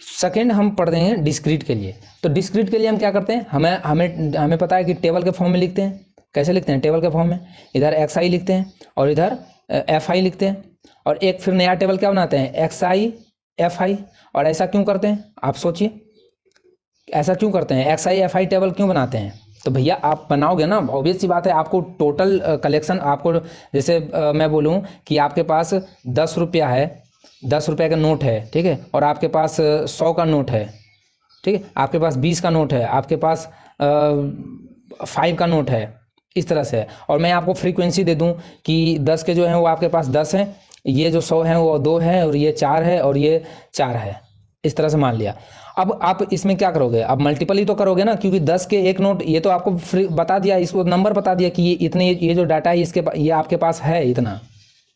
सेकेंड हम पढ़ देंगे डिस्क्रीट के लिए। तो डिस्क्रीट के लिए हम क्या करते हैं, हमें पता है कि टेबल के फॉर्म में लिखते हैं। कैसे लिखते हैं, टेबल के फॉर्म में इधर एक्स आई लिखते हैं और इधर एफ आई लिखते हैं, और एक फिर नया टेबल क्या बनाते हैं, एक्स आई एफ आई। और ऐसा क्यों करते हैं, आप सोचिए ऐसा क्यों करते हैं, x i f I table क्यों बनाते हैं। तो भैया आप बनाओगे ना, ऑब्वियस सी बात है, आपको टोटल कलेक्शन, आपको जैसे मैं बोलूँ कि आपके पास 10 रुपया है, 10 रुपये का नोट है, ठीक है, और आपके पास 100 का नोट है, ठीक है, आपके पास 20 का नोट है, आपके पास 5 का नोट है, इस तरह से। और मैं आपको फ्रीक्वेंसी दे दूं कि 10 के जो हैं वो आपके पास 10 हैं, ये जो 100 हैं वो 2 हैं, और ये 4 है और ये 4 है, इस तरह से मान लिया। अब आप इसमें क्या करोगे, अब मल्टीपल ही तो करोगे ना, क्योंकि 10 के एक नोट, ये तो आपको बता दिया, इसको नंबर बता दिया कि ये इतने, ये जो डाटा है ये आपके पास है इतना,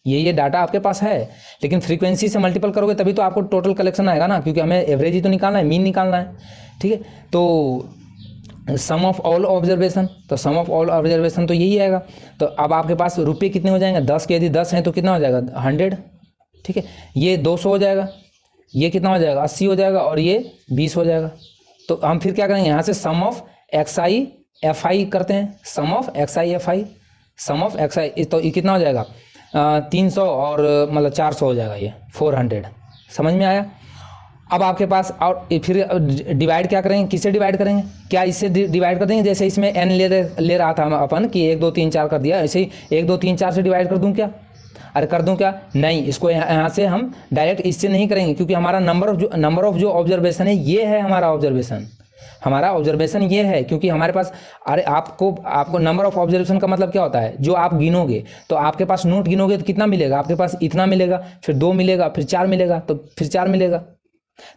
ये डाटा आपके पास है। लेकिन फ्रीक्वेंसी से मल्टीपल करोगे तभी तो आपको टोटल कलेक्शन आएगा ना, क्योंकि हमें एवरेज ही तो निकालना है, मीन निकालना है, ठीक है। तो सम ऑफ ऑल ऑब्जर्वेशन, तो सम ऑफ ऑल ऑब्जर्वेशन तो यही आएगा। तो अब आपके पास रुपये कितने हो जाएंगे, 10 के यदि 10 हैं तो कितना हो जाएगा 100, ठीक है, ये 200 हो जाएगा, ये कितना हो जाएगा 80 हो जाएगा और ये 20 हो जाएगा। तो हम फिर क्या करेंगे, यहाँ से sum of x i f i करते हैं, sum of x i f i, sum of x i, तो ये कितना हो जाएगा 300 और मतलब 400 हो जाएगा, ये 400। समझ में आया। अब आपके पास और फिर डिवाइड क्या करेंगे, किससे डिवाइड करेंगे, क्या इससे डिवाइड कर देंगे, जैसे इसमें एन ले रहा था अपन कि 1 2 3 4 कर दिया, ऐसे ही 1 2 3 4 से डिवाइड कर दूं क्या, अरे कर दूं क्या, नहीं, इसको यहाँ से हम डायरेक्ट इससे नहीं करेंगे, क्योंकि हमारा नंबर ऑफ जो ऑब्जर्वेशन है ये है हमारा ऑब्जर्वेशन ये है, क्योंकि हमारे पास, अरे आपको नंबर ऑफ ऑब्जर्वेशन का मतलब क्या होता है, जो आप गिनोगे, तो आपके पास नोट गिनोगे तो कितना मिलेगा, आपके पास इतना मिलेगा, फिर 2 मिलेगा, फिर 4 मिलेगा, तो फिर 4 मिलेगा।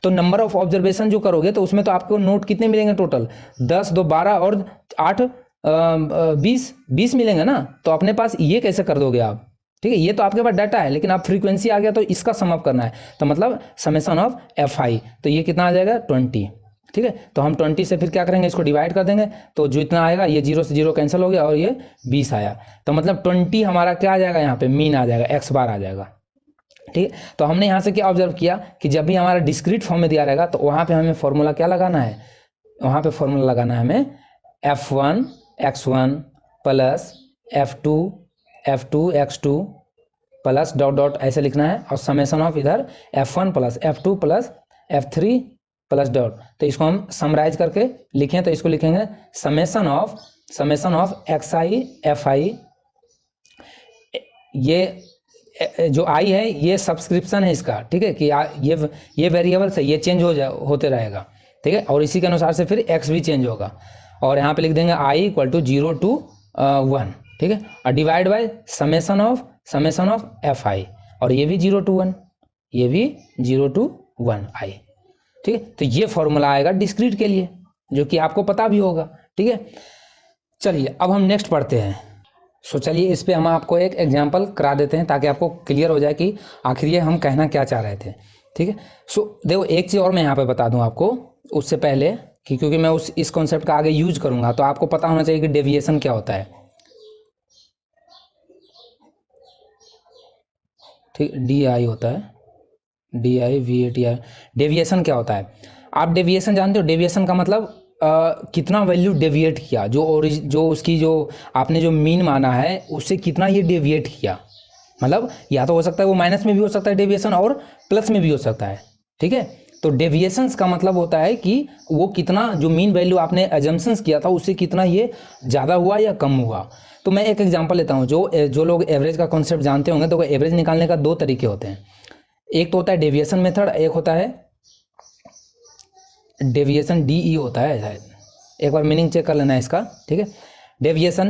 तो नंबर ऑफ ऑब्जर्वेशन जो करोगे तो उसमें तो आपको नोट कितने मिलेंगे टोटल, 10 2 12 और 8 20 मिलेंगे ना। तो अपने पास ये कैसे कर दोगे आप, ठीक है, ये तो आपके पास डाटा है, लेकिन आप फ्रीक्वेंसी आ गया तो इसका सम अप करना है, तो मतलब समेशन ऑफ एफ आई, तो ये कितना आ जाएगा 20, ठीक है। तो हम 20 से फिर क्या करेंगे, इसको डिवाइड कर देंगे, तो जो इतना आएगा ये 0 से 0 कैंसिल हो गया और ये 20 आया, तो मतलब 20 हमारा क्या आ जाएगा, यहाँ पे मीन आ जाएगा, एक्स बार आ जाएगा, ठीक है। तो हमने यहाँ से क्या ऑब्जर्व किया कि जब भी हमारा डिस्क्रीट फॉर्म में दिया रहेगा तो वहाँ पे हमें फॉर्मूला क्या लगाना है, वहाँ पे फॉर्मूला लगाना है हमें f1 x1 plus f2 x2 plus dot dot ऐसे लिखना है, और समेशन ऑफ इधर f1 plus f2 plus f3 plus dot. तो इसको हम समराइज करके लिखें तो इसको लिखेंगे summation of x i f आई, ये जो आई है ये सब्सक्रिप्शन है इसका, ठीक है, कि ये वेरिएबल्स है, ये चेंज होते रहेगा, ठीक है, और इसी के अनुसार से फिर एक्स भी चेंज होगा, और यहाँ पे लिख देंगे i इक्वल टू 0 to 1, ठीक है, और divide by summation of f आई, और ये भी 0 to 1, ये भी 0 to 1 आई, ठीक है। तो ये फॉर्मूला आएगा डिस्क्रीट के लिए, जो कि आपको पता भी होगा, ठीक है। चलिए अब हम नेक्स्ट पढ़ते हैं। सो चलिए इस पे हम आपको एक एग्जांपल करा देते हैं ताकि आपको क्लियर हो जाए कि आखिर ये हम कहना क्या चाह रहे थे, ठीक है। सो देखो एक चीज़ और मैं यहाँ पे बता दूँ आपको उससे पहले कि, क्योंकि मैं इस कॉन्सेप्ट का आगे यूज करूँगा, तो आपको पता होना चाहिए कि डेविएशन क्या होता है, ठीक, DI होता है, DIVATI, डेविएशन क्या होता है, आप डेविएशन जानते हो, डेविएशन का मतलब कितना वैल्यू डेविएट किया, जो उसकी जो आपने जो मीन माना है उससे कितना ये डेविएट किया, मतलब या तो हो सकता है वो माइनस में भी हो सकता है डेविएशन और प्लस में भी हो सकता है, ठीक है। तो डेविएशंस का मतलब होता है कि वो कितना, जो मीन वैल्यू आपने अजम्पशंस किया था उससे कितना ये ज़्यादा हुआ या कम हुआ। तो मैं एक एग्जांपल लेता हूँ, जो लोग एवरेज का कॉन्सेप्ट जानते होंगे तो एवरेज निकालने का 2 तरीके होते हैं, एक तो होता है डेविएशन मेथड, एक होता है डेविएशन DE होता है शायद, एक बार मीनिंग चेक कर लेना है इसका, ठीक है। डेविएशन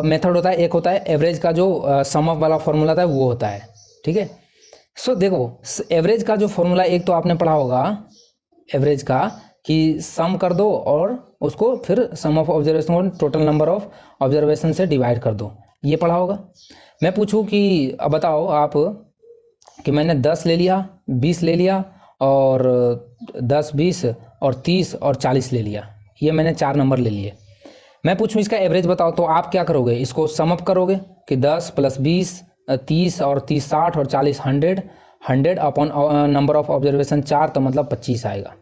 मेथड होता है, एक होता है एवरेज का जो सम ऑफ वाला फॉर्मूला था वो होता है, ठीक है। सो देखो एवरेज का जो फॉर्मूला एक तो आपने पढ़ा होगा एवरेज का कि सम कर दो और उसको फिर सम ऑफ ऑब्जर्वेशन और टोटल नंबर ऑफ ऑब्जर्वेशन से डिवाइड कर दो, ये पढ़ा होगा। मैं पूछूं कि अब बताओ आप कि मैंने 10 ले लिया, 20 ले लिया और 10 20 और 30 और 40 ले लिया, ये मैंने 4 नंबर ले लिए। मैं पूछूं इसका एवरेज बताओ, तो आप क्या करोगे, इसको सम अप करोगे कि 10 + 20 30 और 30 60 और 40 100 अपॉन नंबर ऑफ ऑब्जर्वेशन 4, तो मतलब 25 आएगा,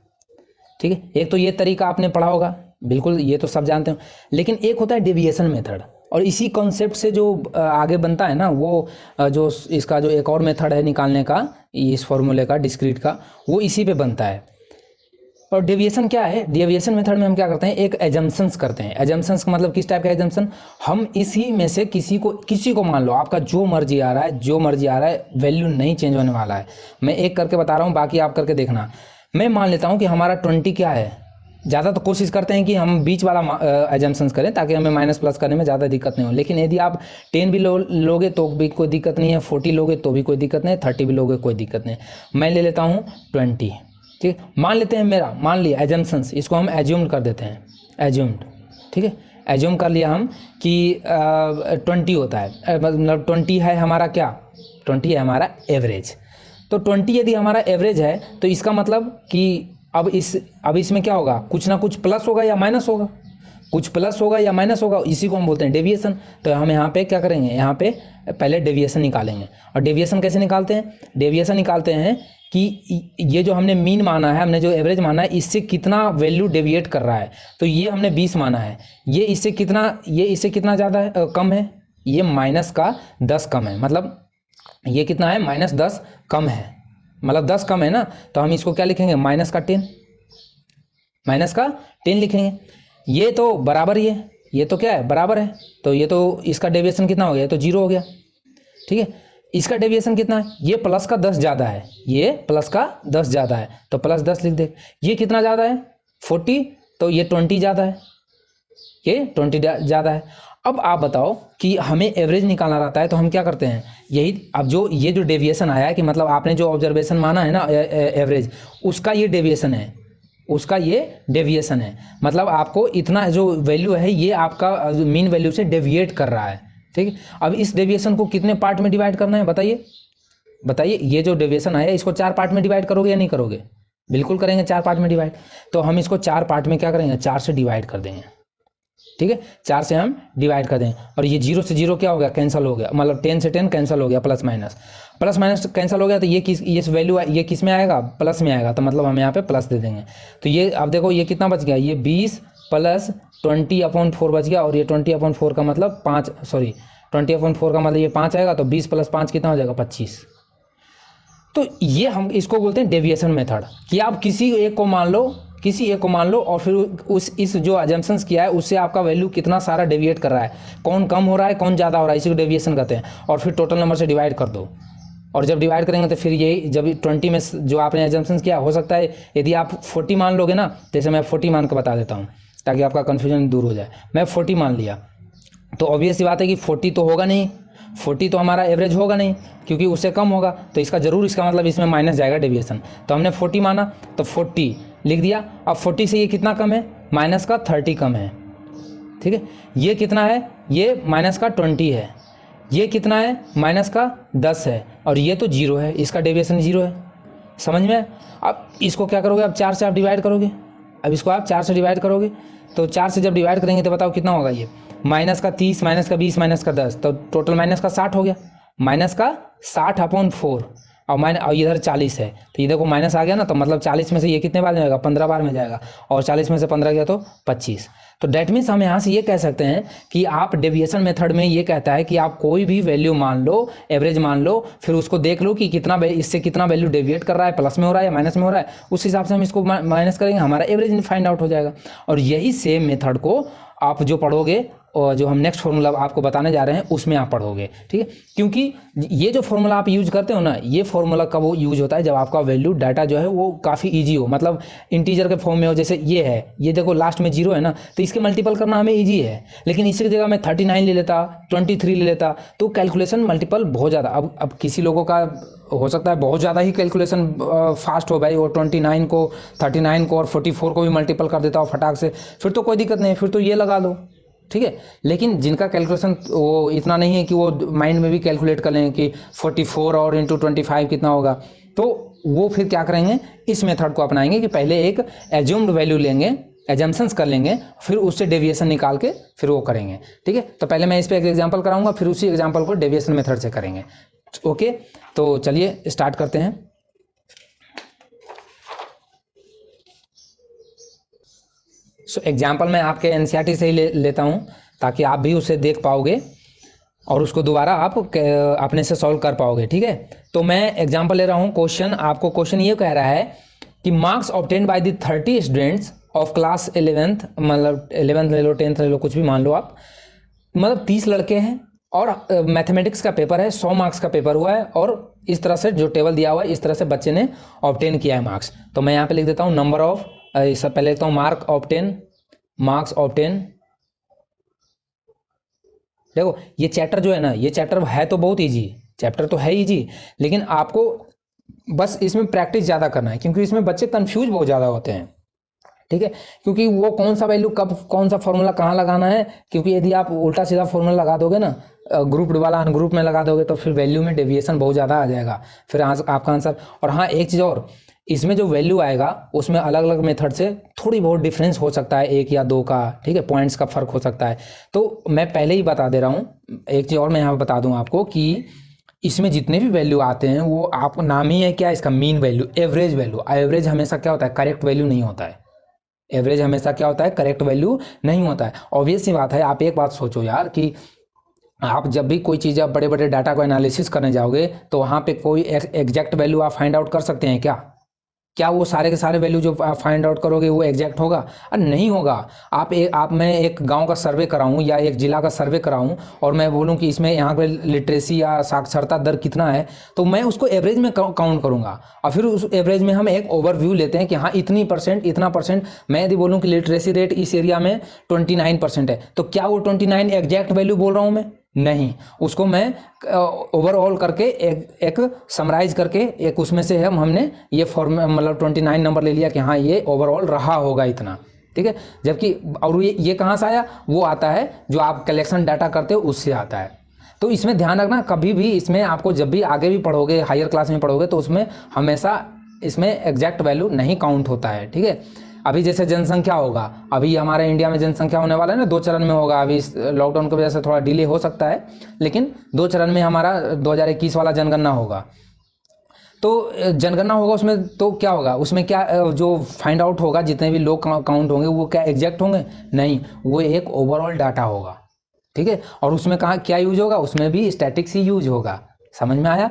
ठीक है। एक तो ये तरीका आपने पढ़ा होगा, बिल्कुल ये तो सब जानते हो, लेकिन एक होता है डेविएशन मेथड, और इसी कॉन्सेप्ट से जो आगे बनता है ना, वो जो इसका जो एक और मेथड है निकालने का इस फॉर्मूले का डिस्क्रीट का, वो इसी पे बनता है। और डेविएशन क्या है, डेविएशन मेथड में हम क्या करते हैं, एक एजम्पशंस करते हैं। एजम्पशंस का मतलब किस टाइप का एजम्पशन, हम इसी में से किसी को मान लो आपका जो मर्जी आ रहा है, वैल्यू नहीं चेंज होने वाला है। मैं एक करके बता रहा हूँ, बाकी आप करके देखना। मैं मान लेता हूँ कि हमारा 20 क्या है, ज़्यादा तो कोशिश करते हैं कि हम बीच वाला एजम्पशंस करें ताकि हमें माइनस प्लस करने में ज़्यादा दिक्कत नहीं हो, लेकिन यदि आप 10 भी लोगे तो भी कोई दिक्कत नहीं है, 40 लोगे तो भी कोई दिक्कत नहीं है, 30 भी लोगे कोई दिक्कत नहीं। मैं ले लेता हूँ 20, ठीक, मान लेते हैं मान लिया एजम्पशंस, इसको हम एज्यूम कर देते हैं, एज्यूम्ड, ठीक है, एज्यूम कर लिया हम कि 20 होता है, मतलब 20 है हमारा क्या, 20 है हमारा एवरेज। तो 20 यदि हमारा एवरेज है तो इसका मतलब कि अब इसमें क्या होगा, कुछ ना कुछ प्लस होगा या माइनस होगा, कुछ प्लस होगा या माइनस होगा, इसी को हम बोलते हैं डेविएशन। तो हम यहाँ पे क्या करेंगे, यहाँ पे पहले डेविएशन निकालेंगे। और डेविएशन कैसे निकालते हैं, डेविएशन निकालते हैं कि ये जो हमने मीन माना है, हमने जो एवरेज माना है, इससे कितना वैल्यू डेविएट कर रहा है। तो ये हमने 20 माना है, ये इससे कितना ज़्यादा है, कम है, ये -10 कम है, मतलब ये कितना है, -10 कम है, मतलब 10 कम है ना, तो हम इसको क्या लिखेंगे, -10 लिखेंगे। ये तो बराबर ही है, ये तो क्या है, बराबर है, तो ये तो इसका डेविएशन कितना हो गया, तो 0 हो गया। ठीक है, इसका डेविएशन कितना है, ये प्लस का 10 ज़्यादा है, ये प्लस का 10 ज़्यादा है, तो +10 लिख दे। ये कितना ज़्यादा है, 40, तो ये 20 ज़्यादा है, ये 20 ज़्यादा है। अब आप बताओ कि हमें एवरेज निकालना रहता है, तो हम क्या करते हैं, यही अब जो ये जो डेविएशन आया है, कि मतलब आपने जो ऑब्जर्वेशन माना है ना एवरेज, उसका ये डेविएशन है, मतलब आपको इतना जो वैल्यू है, ये आपका मीन वैल्यू से डेविएट कर रहा है। ठीक है, अब इस डेविएशन को कितने पार्ट में डिवाइड करना है, बताइए। ये जो डेविएशन आया, इसको 4 पार्ट में डिवाइड करोगे या नहीं करोगे, बिल्कुल करेंगे 4 पार्ट में डिवाइड। तो हम इसको 4 पार्ट में क्या करेंगे, 4 से डिवाइड कर देंगे। ठीक है, 4 से हम डिवाइड कर दें, और ये 0 से 0 क्या हो गया, कैंसिल हो गया, मतलब 10 से 10 कैंसिल हो गया, प्लस माइनस कैंसिल हो गया, तो ये वैल्यू ये किस में आएगा, प्लस में आएगा, तो मतलब हम यहाँ पे प्लस दे देंगे। तो ये अब देखो, ये कितना बच गया, ये 20 + 20/4 बच गया, और ये 20/4 का मतलब 20/4 का मतलब ये 5 आएगा, तो 20 + 5 कितना हो जाएगा, 25। तो ये हम इसको बोलते हैं डेविएशन मेथड, कि आप किसी एक को मान लो और फिर इस जो अजम्पशंस किया है, उससे आपका वैल्यू कितना सारा डेविएट कर रहा है, कौन कम हो रहा है, कौन ज़्यादा हो रहा है, इसी को डेविएशन कहते हैं। और फिर टोटल नंबर से डिवाइड कर दो, और जब डिवाइड करेंगे तो फिर यही, जब 20 में जो आपने एजम्पशंस किया, हो सकता है यदि आप 40 मान लोगे ना, जैसे मैं 40 मान के बता देता हूँ ताकि आपका कन्फ्यूजन दूर हो जाए। मैं 40 मान लिया, तो ऑब्वियस सी बात है कि 40 तो होगा नहीं, 40 तो हमारा एवरेज होगा नहीं, क्योंकि उससे कम होगा, तो इसका मतलब इसमें माइनस जाएगा डेविएशन। तो हमने 40 माना, तो 40 लिख दिया। अब 40 से ये कितना कम है, -30 कम है। ठीक है, ये कितना है, ये -20 है, ये कितना है, -10 है, और ये तो 0 है, इसका डेविएशन 0 है। समझ में? अब इसको क्या करोगे, अब 4 से आप डिवाइड करोगे, तो 4 से जब डिवाइड करेंगे तो बताओ कितना होगा, ये -30, -20, -10, तो टोटल -60 हो गया, -60/4, और इधर 40 है, तो ये देखो माइनस आ गया ना, तो मतलब 40 में से ये कितने बार में जाएगा, 15 बार में जाएगा, और 40 में से 15 गया तो 25। तो डेट मीन्स हम यहाँ से ये कह सकते हैं कि आप डेविएशन मेथड में ये कहता है कि आप कोई भी वैल्यू मान लो, एवरेज मान लो, फिर उसको देख लो कि इससे कितना वैल्यू डेविएट कर रहा है, प्लस में हो रहा है या माइनस में हो रहा है, उस हिसाब से हम इसको माइनस करेंगे, हमारा एवरेज फाइंड आउट हो जाएगा। और यही सेम मेथड को आप जो पढ़ोगे, और जो हम नेक्स्ट फॉर्मूला आपको बताने जा रहे हैं, उसमें आप पढ़ोगे। ठीक है, क्योंकि ये जो फॉर्मूला आप यूज करते हो ना, ये फॉर्मूला कब वो यूज होता है, जब आपका वैल्यू डाटा जो है वो काफ़ी इजी हो, मतलब इंटीजर के फॉर्म में हो। जैसे ये है, ये देखो लास्ट में 0 है ना, तो इसके मल्टीपल करना हमें ईजी है, लेकिन इसकी जगह मैं 39 ले लेता, 23 ले लेता, तो कैलकुलेशन मल्टीपल बहुत ज़्यादा। अब किसी लोगों का हो सकता है बहुत ज़्यादा ही कैलकुलेशन फास्ट हो भाई, और 29 को 39 को और 44 को भी मल्टीपल कर देता हो फटाक से, फिर तो कोई दिक्कत नहीं, फिर तो ये लगा लो। ठीक है, लेकिन जिनका कैलकुलेशन वो इतना नहीं है कि वो माइंड में भी कैलकुलेट कर लें कि 44 और इंटू 25 कितना होगा, तो वो फिर क्या करेंगे, इस मेथड को अपनाएंगे कि पहले एक एज्यूम्ड वैल्यू लेंगे, एजम्पशंस कर लेंगे, फिर उससे डेविएशन निकाल के फिर वो करेंगे। ठीक है, तो पहले मैं इस पर एक एग्जाम्पल कराऊंगा, फिर उसी एग्जाम्पल को डेविएशन मेथड से करेंगे। ओके, तो चलिए स्टार्ट करते हैं। एग्जाम्पल मैं आपके एनसीईआरटी से ही लेता हूँ, ताकि आप भी उसे देख पाओगे और उसको दोबारा आप अपने से सॉल्व कर पाओगे। ठीक है, तो मैं एग्जाम्पल ले रहा हूँ। क्वेश्चन ये कह रहा है कि marks obtain by the 30 students of class 11th, मतलब 11th ले लो, 10th ले लो, कुछ भी मान लो आप, मतलब 30 लड़के हैं, और मैथमेटिक्स का पेपर है, 100 मार्क्स का पेपर हुआ है, और इस तरह से जो टेबल दिया हुआ है, इस तरह से बच्चे ने ऑब्टेन किया है मार्क्स। तो मैं यहाँ पे लिख देता हूँ नंबर ऑफ, सब पहले लिखता हूँ मार्क्स ऑब्टेन। देखो ये चैप्टर जो है ना, ये चैप्टर है तो बहुत इजी, चैप्टर तो है इजी, लेकिन आपको बस इसमें प्रैक्टिस ज़्यादा करना है, क्योंकि इसमें बच्चे कंफ्यूज बहुत ज़्यादा होते हैं। ठीक है, क्योंकि वो कौन सा वैल्यू कब, कौन सा फॉर्मूला कहाँ लगाना है, क्योंकि यदि आप उल्टा सीधा फॉर्मूला लगा दोगे ना, ग्रुप वाला अनग्रुप में लगा दोगे, तो फिर वैल्यू में डेविएशन बहुत ज़्यादा आ जाएगा, फिर आपका आंसर। और हाँ, एक चीज़ और, इसमें जो वैल्यू आएगा उसमें अलग अलग मेथड से थोड़ी बहुत डिफरेंस हो सकता है, 1 या 2 का। ठीक है, पॉइंट्स का फर्क हो सकता है। तो मैं पहले ही बता दे रहा हूँ, एक चीज़ और मैं यहाँ बता दूँ आपको कि इसमें जितने भी वैल्यू आते हैं वो आपको नाम ही है क्या इसका, mean value, average value. Average हमेशा क्या होता है, करेक्ट वैल्यू नहीं होता है। एवरेज हमेशा क्या होता है, करेक्ट वैल्यू नहीं होता है। ऑब्वियस सी बात है। आप एक बात सोचो यार कि आप जब भी कोई चीज़, आप बड़े बड़े डाटा को एनालिसिस करने जाओगे तो वहाँ पे कोई एग्जैक्ट वैल्यू आप फाइंड आउट कर सकते हैं क्या? क्या वो सारे के सारे वैल्यू जो आप फाइंड आउट करोगे वो एग्जैक्ट होगा? अरे नहीं होगा। मैं एक गांव का सर्वे कराऊं या एक जिला का सर्वे कराऊं और मैं बोलूं कि इसमें यहाँ पे लिटरेसी या साक्षरता दर कितना है, तो मैं उसको एवरेज में काउंट करूंगा और फिर उस एवरेज में हम एक ओवरव्यू लेते हैं कि हाँ इतनी परसेंट, इतना परसेंट। मैं यदि बोलूँ कि लिटरेसी रेट इस एरिया में 29% है, तो क्या वो 29 एग्जैक्ट वैल्यू बोल रहा हूँ मैं? नहीं, उसको मैं ओवरऑल करके एक समराइज करके एक उसमें से हमने ये फॉर्म मतलब 29 नंबर ले लिया कि हाँ ये ओवरऑल रहा होगा इतना, ठीक है। जबकि और ये कहाँ से आया, वो आता है जो आप कलेक्शन डाटा करते हो उससे आता है। तो इसमें ध्यान रखना, कभी भी इसमें आपको जब भी आगे भी पढ़ोगे, हायर क्लास में पढ़ोगे, तो उसमें हमेशा इसमें एग्जैक्ट वैल्यू नहीं काउंट होता है, ठीक है। अभी जैसे जनसंख्या होगा, अभी हमारे इंडिया में जनसंख्या होने वाला है ना, 2 चरण में होगा। अभी लॉकडाउन की वजह से थोड़ा डिले हो सकता है, लेकिन 2 चरण में हमारा 2021 वाला जनगणना होगा। तो जनगणना होगा, उसमें तो क्या होगा, उसमें क्या जो फाइंड आउट होगा, जितने भी लोग काउंट होंगे वो क्या एग्जैक्ट होंगे? नहीं, वो एक ओवरऑल डाटा होगा, ठीक है। और उसमें कहाँ क्या यूज होगा, उसमें भी स्टैटिक्स ही यूज होगा। समझ में आया?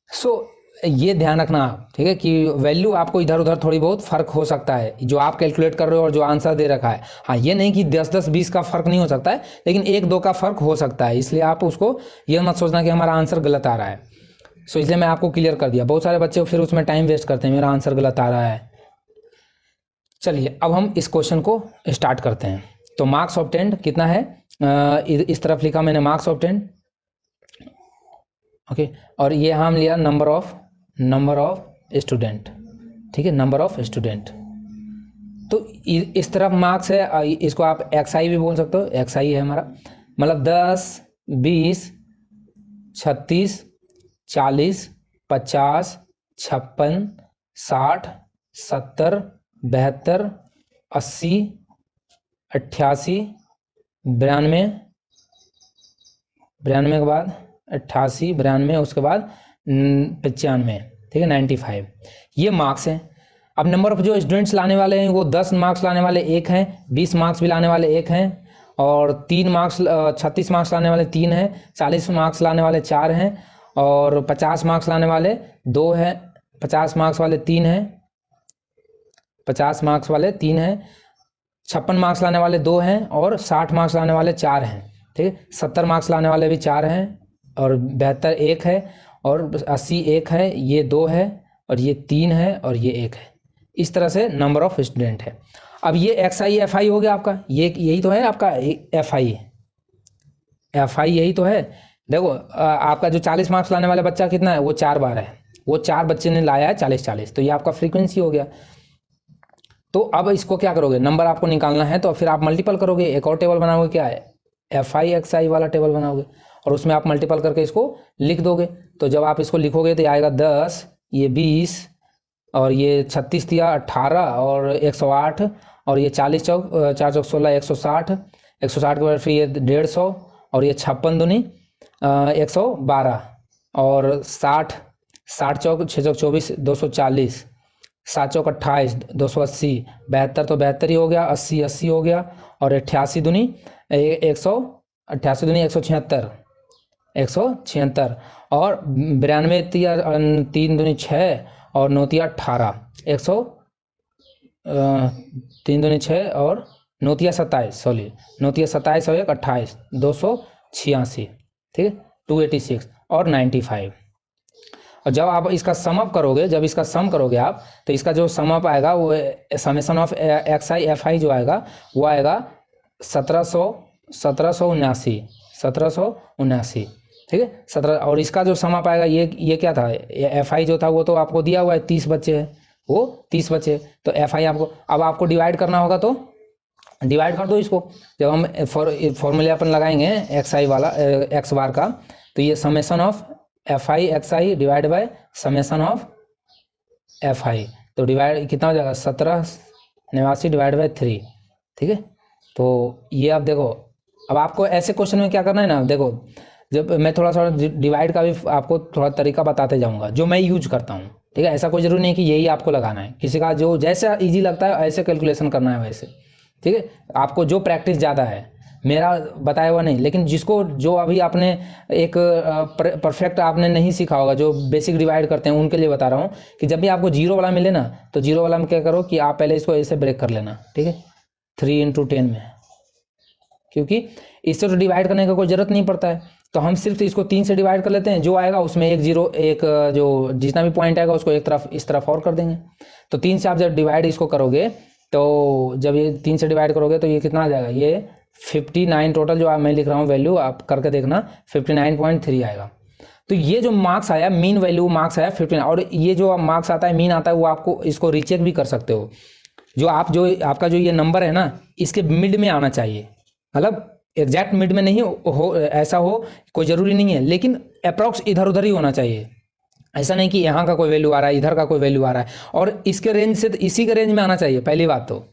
सो ये ध्यान रखना आप, ठीक है, कि वैल्यू आपको इधर उधर थोड़ी बहुत फर्क हो सकता है, जो आप कैलकुलेट कर रहे हो और जो आंसर दे रखा है। हाँ, ये नहीं कि 10-10, 20 का फर्क नहीं हो सकता है, लेकिन 1-2 का फर्क हो सकता है। इसलिए आप उसको ये मत सोचना कि हमारा आंसर गलत आ रहा है। सो इसलिए मैं आपको क्लियर कर दिया। बहुत सारे बच्चे फिर उसमें टाइम वेस्ट करते हैं, मेरा आंसर गलत आ रहा है। चलिए अब हम इस क्वेश्चन को स्टार्ट करते हैं। तो मार्क्स ऑब्टेन्ड कितना है, इस तरफ लिखा मैंने मार्क्स ऑब्टेन्ड, ओके। और ये हम लिया नंबर ऑफ स्टूडेंट, ठीक है, नंबर ऑफ स्टूडेंट। तो इस तरफ मार्क्स है, इसको आप XI भी बोल सकते हो, XI है हमारा, मतलब 10, 20, 36, 40, 50, 56, 60, 70, 72, 80, 88, 92, 92 के बाद 88, 92, उसके बाद 95, ठीक है, 95। ये मार्क्स हैं। अब नंबर ऑफ जो स्टूडेंट्स लाने वाले हैं वो 10 मार्क्स लाने वाले एक हैं, 20 मार्क्स भी लाने वाले एक हैं, और 3 मार्क्स 36 मार्क्स लाने वाले 3 हैं, 40 मार्क्स लाने वाले 4 हैं, और 50 मार्क्स लाने वाले 2 हैं, 50 मार्क्स वाले 3 हैं, 50 मार्क्स वाले 3 हैं, 56 मार्क्स लाने वाले 2 हैं, और 60 मार्क्स लाने वाले 4 हैं, ठीक है। 70 मार्क्स लाने वाले भी 4 हैं, और 72 एक है, और 80 एक है, ये 2 है, और ये 3 है, और ये 1 है। इस तरह से नंबर ऑफ स्टूडेंट है। अब ये XI FI हो गया आपका, ये यही तो है आपका FI यही तो है। देखो आपका जो 40 मार्क्स लाने वाला बच्चा कितना है, वो 4 बार है, वो 4 बच्चे ने लाया है 40-40, तो ये आपका फ्रीक्वेंसी हो गया। तो अब इसको क्या करोगे, नंबर आपको निकालना है, तो फिर आप मल्टीपल करोगे, एक और टेबल बनाओगे, क्या है, FI XI वाला टेबल बनाओगे, और उसमें आप मल्टीपल करके इसको लिख दोगे। तो जब आप इसको लिखोगे तो आएगा 10, ये 20, और ये 36 दिया 18, और 108, और ये 40 चौक 4 चौक 16, 160, 160 के बाद फिर ये 150, और ये 56 दूनी 112, और 60, 60 चौक 6 चौक 24, 240, 7 चौक 28, 280, 72 तो 72 ही हो गया, 80 80 हो गया, और 88 दूनी 88 दूनी 176, 176, और 92 तिया 3 दूनी 6, और 9 तिया 18, 3 दूनी 6, और 9 तिया 27, सॉरी 9 तिया 27 और 1 28, 286, ठीक है, 286 और 95। और जब आप इसका सम अप करोगे, जब इसका सम करोगे आप, तो इसका जो सम अप आएगा वो समेशन ऑफ XI FI जो आएगा वो आएगा 1779, ठीक है, 17। और इसका जो सम अप आएगा ये क्या था, FI जो था वो तो आपको दिया हुआ है 30 बच्चे है, वो 30 बच्चे, तो FI आपको अब आपको डिवाइड करना होगा, तो डिवाइड कर दो इसको। जब हम फॉर्मूले अपन लगाएंगे XI वाला X बार का, तो ये summation of FI XI divide by summation of FI, तो डिवाइड कितना हो जाएगा 1789 डिवाइड बाय 3, ठीक है। तो ये आप देखो, अब आपको ऐसे क्वेश्चन में क्या करना है ना, देखो जब मैं थोड़ा सा डिवाइड का भी आपको थोड़ा तरीका बताते जाऊंगा जो मैं यूज करता हूँ, ठीक है। ऐसा कोई जरूरी नहीं कि यही आपको लगाना है, किसी का जो जैसा ईजी लगता है ऐसे कैलकुलेशन करना है वैसे, ठीक है। आपको जो प्रैक्टिस ज़्यादा है, मेरा बताया हुआ नहीं, लेकिन जिसको जो अभी आपने एक परफेक्ट आपने नहीं सीखा होगा, जो बेसिक डिवाइड करते हैं उनके लिए बता रहा हूँ कि जब भी आपको जीरो वाला मिले ना, तो जीरो वाला में क्या करो कि आप पहले इसको ऐसे ब्रेक कर लेना, ठीक है, 3 × 10 में, क्योंकि इससे तो डिवाइड करने का कोई ज़रूरत नहीं पड़ता है। तो हम सिर्फ इसको 3 से डिवाइड कर लेते हैं, जो आएगा उसमें एक जीरो, एक जो जितना भी पॉइंट आएगा उसको एक तरफ इस तरफ और कर देंगे। तो 3 से आप जब डिवाइड इसको करोगे, तो जब ये 3 से डिवाइड करोगे तो ये कितना आ जाएगा, ये 59 टोटल जो मैं लिख रहा हूँ वैल्यू, आप करके देखना 59.3 आएगा। तो ये जो मार्क्स आया, मीन वैल्यू मार्क्स आया 59, और ये जो मार्क्स आता है मीन आता है, वो आपको इसको रीचेक भी कर सकते हो। जो आपका जो ये नंबर है ना, इसके मिड में आना चाहिए, मतलब एग्जैक्ट मिड में नहीं हो, ऐसा हो कोई ज़रूरी नहीं है, लेकिन अप्रॉक्स इधर उधर ही होना चाहिए। ऐसा नहीं कि यहाँ का कोई वैल्यू आ रहा है, इधर का कोई वैल्यू आ रहा है, और इसके रेंज से इसी के रेंज में आना चाहिए। पहली बात तो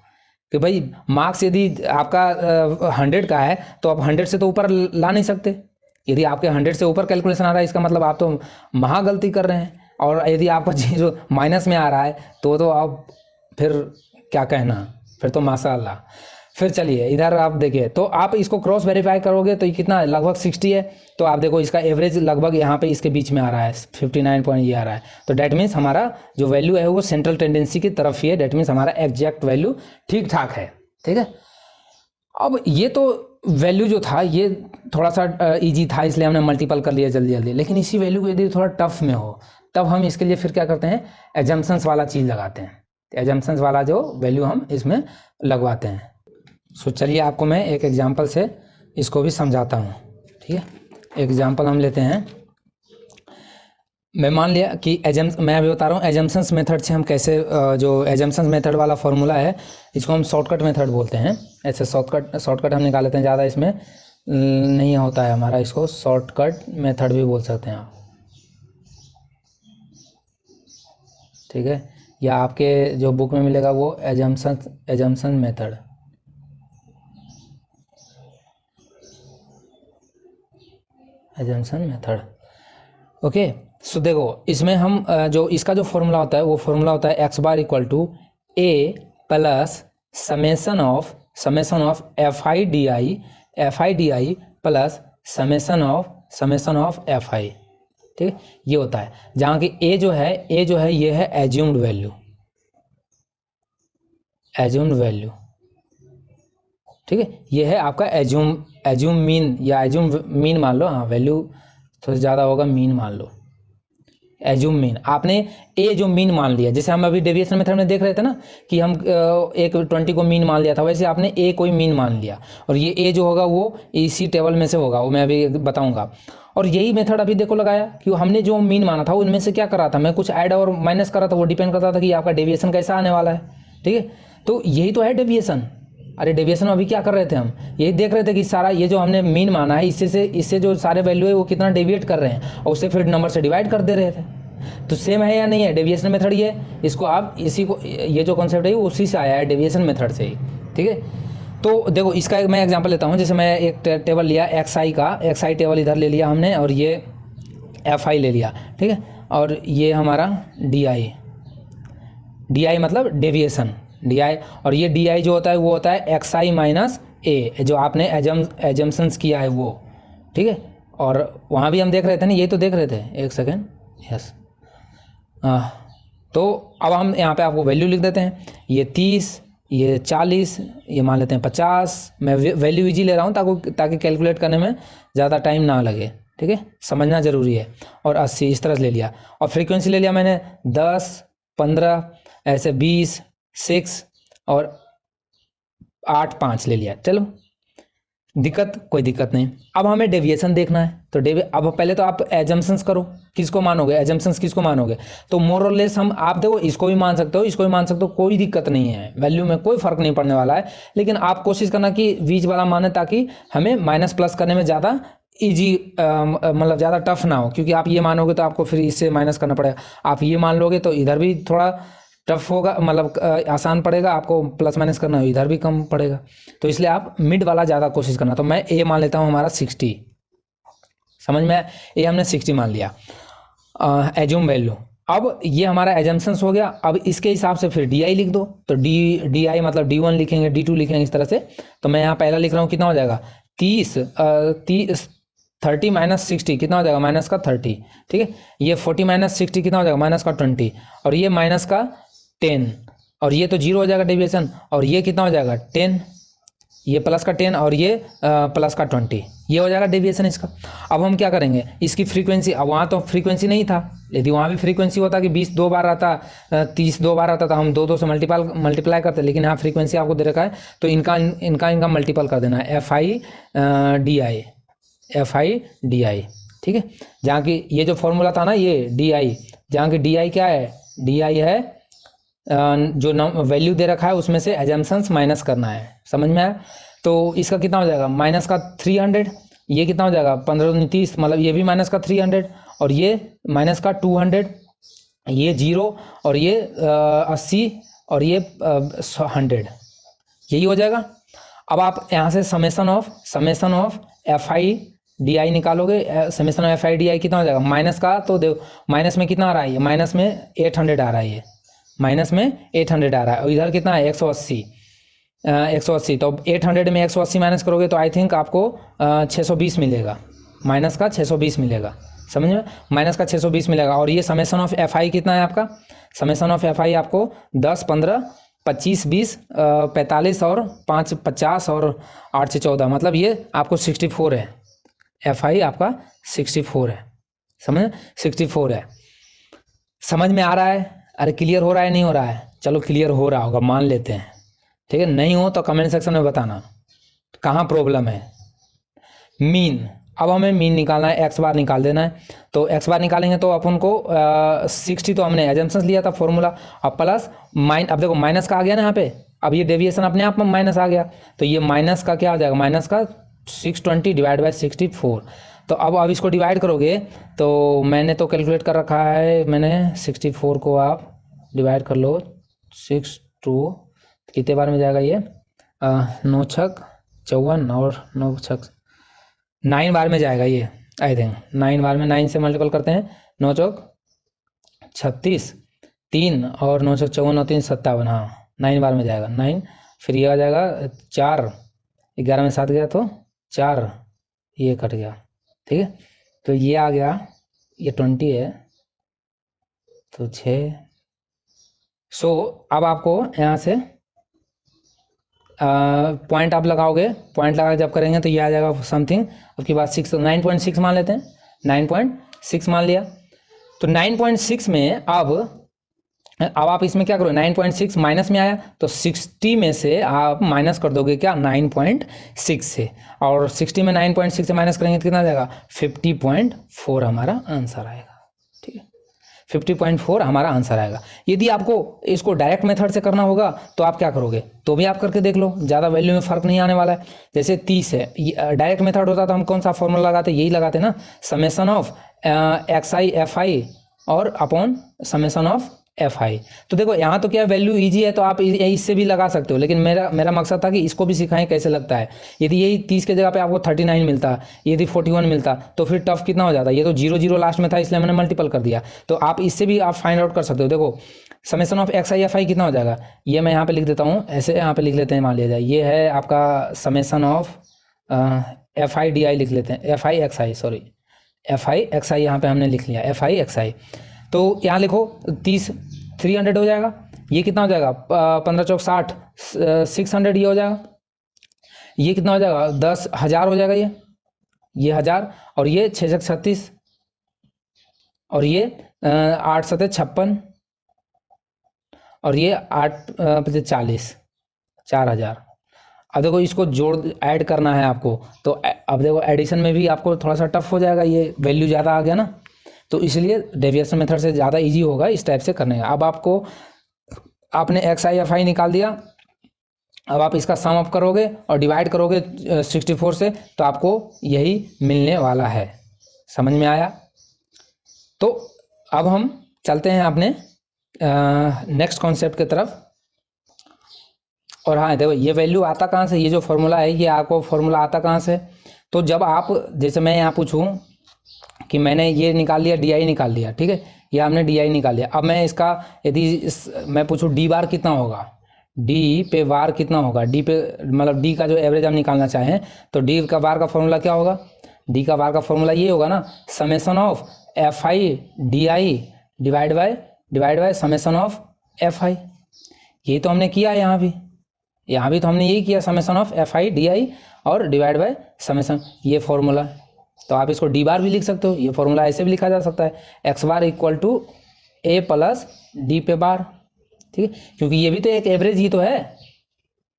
कि भाई मार्क्स यदि आपका 100 का है तो आप 100 से तो ऊपर ला नहीं सकते। यदि आपके 100 से ऊपर कैलकुलेशन आ रहा है, इसका मतलब आप तो महा गलती कर रहे हैं। और यदि आपका जीरो माइनस में आ रहा है तो आप फिर क्या कहना, फिर तो माशाअल्लाह। फिर चलिए इधर आप देखिए, तो आप इसको क्रॉस वेरीफाई करोगे तो ये कितना लगभग 60 है। तो आप देखो इसका एवरेज लगभग यहाँ पे इसके बीच में आ रहा है, 59 पॉइंट ये आ रहा है। तो डैट मीन्स हमारा जो वैल्यू है वो सेंट्रल टेंडेंसी की तरफ ही है, डैट मीन्स हमारा एग्जैक्ट वैल्यू ठीक ठाक है, ठीक है। अब ये तो वैल्यू जो था ये थोड़ा सा ईजी था, इसलिए हमने मल्टीपल कर लिया जल्दी जल्दी। लेकिन इसी वैल्यू को यदि थोड़ा टफ में हो, तब हम इसके लिए फिर क्या करते हैं, एजम्पशंस वाला चीज़ लगाते हैं। एजम्पशंस वाला जो वैल्यू हम इसमें लगवाते हैं। सो चलिए आपको मैं एक एग्जांपल से इसको भी समझाता हूँ, ठीक है। एग्जांपल हम लेते हैं। मैं मान लिया कि मैं अभी बता रहा हूँ एजम्पशंस मेथड से हम कैसे जो एजम्पशंस मेथड वाला फॉर्मूला है, इसको हम शॉर्टकट मेथड बोलते हैं। ऐसे शॉर्टकट हम निकाल लेते हैं, ज़्यादा इसमें नहीं होता है हमारा, इसको शॉर्टकट मेथड भी बोल सकते हैं आप, ठीक है। या आपके जो बुक में मिलेगा वो assumption method, assumption method, okay. So देखो इसमें हम जो इसका जो फॉर्मूला होता है वो फॉर्मूला होता है x bar equal to A plus summation of f i d i plus summation of f i, ठीक है। ये होता है जहाँ की ए जो है ये है एज्यूम्ड वैल्यू, ठीक है। ये है आपका एज्यूम मीन, या एज्यूम मीन मान लो, हाँ वैल्यू थोड़ा ज़्यादा होगा, मीन मान लो, एज्यूम मीन। आपने ए जो मीन मान लिया, जैसे हम अभी डेविएशन मेथड में देख रहे थे ना कि हम एक 20 को मीन मान लिया था, वैसे आपने ए कोई मीन मान लिया, और ये ए जो होगा वो इसी टेबल में से होगा, वो मैं अभी बताऊंगा। और यही मेथड अभी देखो लगाया कि हमने जो मीन माना था उनमें से क्या कर रहा था, मैं कुछ ऐड और माइनस कर रहा था, वो डिपेंड करता था कि आपका डेविएशन कैसा आने वाला है, ठीक है। तो यही तो है डेविएशन। अरे डेविएशन में अभी क्या कर रहे थे, हम यही देख रहे थे कि सारा ये जो हमने मीन माना है इससे जो सारे वैल्यू है वो कितना डेविएट कर रहे हैं, और उससे फिर नंबर से डिवाइड कर दे रहे थे। तो सेम है या नहीं है, डेविएशन मेथड ये, इसको आप इसी को, ये जो कॉन्सेप्ट है वो उसी से आया है, डेविएशन मेथड से ही, ठीक है। तो देखो इसका एक मैं एग्जांपल लेता हूँ। जैसे मैं एक टेबल लिया एक्स आई टेबल इधर ले लिया हमने, और ये एफ आई ले लिया, ठीक है। और ये हमारा डी आई मतलब डेविएशन, डी आई, और ये डी आई जो होता है वो होता है एक्स आई माइनस ए, जो आपने एजम्पशंस किया है वो, ठीक है। और वहाँ भी हम देख रहे थे ना, ये तो देख रहे थे, एक सेकेंड, यस। तो अब हम यहाँ पे आपको वैल्यू लिख देते हैं, ये 30, ये 40, ये मान लेते हैं 50। मैं वैल्यू इजी ले रहा हूँ ताकि कैलकुलेट करने में ज़्यादा टाइम ना लगे, ठीक है, समझना ज़रूरी है। और 80 इस तरह से ले लिया, और फ्रीक्वेंसी ले लिया मैंने 10, 15, ऐसे 20, 6 और 8, 5 ले लिया। चलो कोई दिक्कत नहीं। अब हमें डेविएशन देखना है, तो अब पहले तो आप एजम्पशंस करो, किसको मानोगे, एजम्पशंस किसको मानोगे। तो मोर और लेस हम, आप देखो इसको भी मान सकते हो, इसको भी मान सकते हो, कोई दिक्कत नहीं है, वैल्यू में कोई फर्क नहीं पड़ने वाला है। लेकिन आप कोशिश करना कि बीच वाला माने, ताकि हमें माइनस प्लस करने में ज़्यादा ईजी, मतलब ज़्यादा टफ ना हो, क्योंकि आप ये मानोगे तो आपको फिर इससे माइनस करना पड़ेगा। आप ये मान लोगे तो इधर भी थोड़ा टफ होगा, मतलब आसान पड़ेगा आपको, प्लस माइनस करना इधर भी कम पड़ेगा। तो इसलिए आप मिड वाला ज़्यादा कोशिश करना। तो मैं ए मान लेता हूँ हमारा 60, समझ में? ये हमने 60 मान लिया एज्यूम वैल्यू। अब ये हमारा एजम्पशंस हो गया। अब इसके हिसाब से फिर डी आई लिख दो, तो डी आई मतलब D1 लिखेंगे, D2 लिखेंगे इस तरह से। तो मैं यहाँ पहला लिख रहा हूँ, कितना हो जाएगा 30 30 माइनस 60 कितना हो जाएगा माइनस का 30, ठीक है। ये 40 माइनस 60 कितना हो जाएगा माइनस का 20, और ये माइनस का 10, और ये तो 0 हो जाएगा डेविएशन, और ये कितना हो जाएगा 10, ये प्लस का 10 और ये प्लस का 20, ये हो जाएगा डेविएशन इसका। अब हम क्या करेंगे, इसकी फ्रीक्वेंसी, अब वहाँ तो फ्रीक्वेंसी नहीं था, यदि वहाँ भी फ्रीक्वेंसी होता कि 20 दो बार आता, 30 दो बार आता, तो हम दो से मल्टीप्लाई करते, लेकिन यहाँ फ्रीक्वेंसी आपको दे रखा है, तो इनका मल्टीपल कर देना है, FI/DI, ठीक है। जहाँ की ये जो फॉर्मूला था ना ये DI, जहाँ की DI क्या है, DI है जो वैल्यू दे रखा है उसमें से एजम्पशंस माइनस करना है, समझ में आया। तो इसका कितना हो जाएगा माइनस का 300, ये कितना हो जाएगा 15 30, मतलब ये भी माइनस का 300, और ये माइनस का 200, ये 0, और ये 80, और ये 100, यही हो जाएगा। अब आप यहाँ से समेसन ऑफ FI/DI निकालोगे, समेसन ऑफ FI/DI कितना हो जाएगा, माइनस का तो देखो माइनस में कितना आ रहा है, ये माइनस में 800 आ रहा है, ये माइनस में 800 आ रहा है, और इधर कितना है 180, 180, तो 800 में 180 माइनस करोगे तो आई थिंक आपको 620 मिलेगा, माइनस का 620 मिलेगा, समझ में, माइनस का 620 मिलेगा। और ये समेसन ऑफ FI कितना है आपका, समेसन ऑफ FI आपको 10 15 25 20 45 और 5 50 और 8 से 14, मतलब ये आपको 64 है, FI आपका 64 है, समझ 64 है। समझ में आ रहा है? अरे क्लियर हो रहा है नहीं हो रहा है? चलो क्लियर हो रहा होगा, मान लेते हैं, ठीक है। नहीं हो तो कमेंट सेक्शन में बताना कहाँ प्रॉब्लम है। मीन, अब हमें मीन निकालना है, एक्स बार निकाल देना है। तो एक्स बार निकालेंगे तो अपन को 60 तो हमने एजम्पशंस लिया था फॉर्मूला, अब प्लस अब देखो माइनस का आ गया ना यहाँ पे, अब ये डेविएशन अपने आप में माइनस आ गया, तो ये माइनस का क्या हो जाएगा, माइनस का 620 डिवाइड बाई 64। तो अब इसको डिवाइड करोगे तो मैंने तो कैलकुलेट कर रखा है, मैंने 64 को आप डिवाइड कर लो 6 2, कितने बार में जाएगा ये 9 छक 54 और 9 छक 9 बार में जाएगा ये, आई थिंक 9 बार में, 9 से मल्टीपल करते हैं, 9 चौक 36, 3 और 9 चौक 54 और 3 57, हाँ 9 बार में जाएगा 9, फिर ये आ जाएगा 4, 11 में 7 गया तो 4, ये कट गया, ठीक है। तो ये आ गया, ये 20 है तो 6। सो अब आपको यहाँ से पॉइंट आप लगाओगे, पॉइंट लगा जब करेंगे तो ये आ जाएगा समथिंग, उसके बाद 9.6 मान लेते हैं, 9.6 मान लिया। तो 9.6 में अब आप इसमें क्या करो, 9.6 माइनस में आया तो 60 में से आप माइनस कर दोगे क्या 9.6 से, और 60 में 9.6 से माइनस करेंगे तो कितना आ जाएगा 50.4 हमारा आंसर आएगा, ठीक है 50.4 हमारा आंसर आएगा। यदि आपको इसको डायरेक्ट मेथड से करना होगा तो आप क्या करोगे, तो भी आप करके देख लो, ज़्यादा वैल्यू में फ़र्क नहीं आने वाला है। जैसे 30 है, डायरेक्ट मेथड होता तो हम कौन सा फॉर्मूला लगाते, यही लगाते ना, समेसन ऑफ XI/FI और अपॉन समेसन ऑफ FI। तो देखो यहाँ तो क्या वैल्यू इजी है तो आप इससे भी लगा सकते हो, लेकिन मेरा मकसद था कि इसको भी सिखाएं कैसे लगता है। यदि यही 30 के जगह पे आपको 39 मिलता, यदि 41 मिलता तो फिर टफ कितना हो जाता, ये तो 0 0 लास्ट में था इसलिए मैंने मल्टीपल कर दिया। तो आप इससे भी आप फाइंड आउट कर सकते हो। देखो समेसन ऑफ XI/FI कितना हो जाएगा, ये मैं यहाँ पे लिख देता हूँ, ऐसे यहाँ पे लिख लेते हैं, मान लिया जाए ये है आपका समेसन ऑफ FI/DI लिख लेते हैं, FI/XI सॉरी FI/XI यहाँ पे हमने लिख लिया FI/XI। तो यहाँ लिखो 30 300 हो जाएगा, ये कितना हो जाएगा 15 चौक 60 600, ये हो जाएगा, ये कितना हो जाएगा 10,000 हो जाएगा, ये 1000, और ये 6 छक 36, और ये 8 सते 56, और ये 8 पचे 40, 4000। अब देखो इसको जोड़ ऐड करना है आपको, तो अब देखो एडिशन में भी आपको थोड़ा सा टफ हो जाएगा, ये वैल्यू ज़्यादा आ गया ना, तो इसलिए डेविएशन मेथड से ज़्यादा इजी होगा इस टाइप से करने का। अब आपने XI/FI निकाल दिया, अब आप इसका सम अप करोगे और डिवाइड करोगे 64 से, तो आपको यही मिलने वाला है। समझ में आया? तो अब हम चलते हैं अपने नेक्स्ट कॉन्सेप्ट की तरफ। और हाँ देखो ये वैल्यू आता कहाँ से, ये जो फॉर्मूला है ये आपको फॉर्मूला आता कहाँ से, तो जब आप जैसे मैं यहाँ पूछूँ कि मैंने ये निकाल लिया, डी आई निकाल लिया, ठीक है, ये हमने डी आई निकाल लिया। अब मैं इसका यदि मैं पूछूँ डी बार कितना होगा, डी पे बार कितना होगा, डी पे मतलब डी का जो एवरेज हम निकालना चाहें तो डी का बार का फॉर्मूला क्या होगा, डी का बार का फॉर्मूला ये होगा ना, summation of f i d i divide by summation of f आई। ये तो हमने किया यहाँ भी तो हमने यही किया, summation of f i d आई और डिवाइड बाय समेसन, ये फॉर्मूला। तो आप इसको डी बार भी लिख सकते हो, ये फॉर्मूला ऐसे भी लिखा जा सकता है, x bar equal to A plus d पे बार, ठीक है, क्योंकि ये भी तो एक एवरेज ही तो है,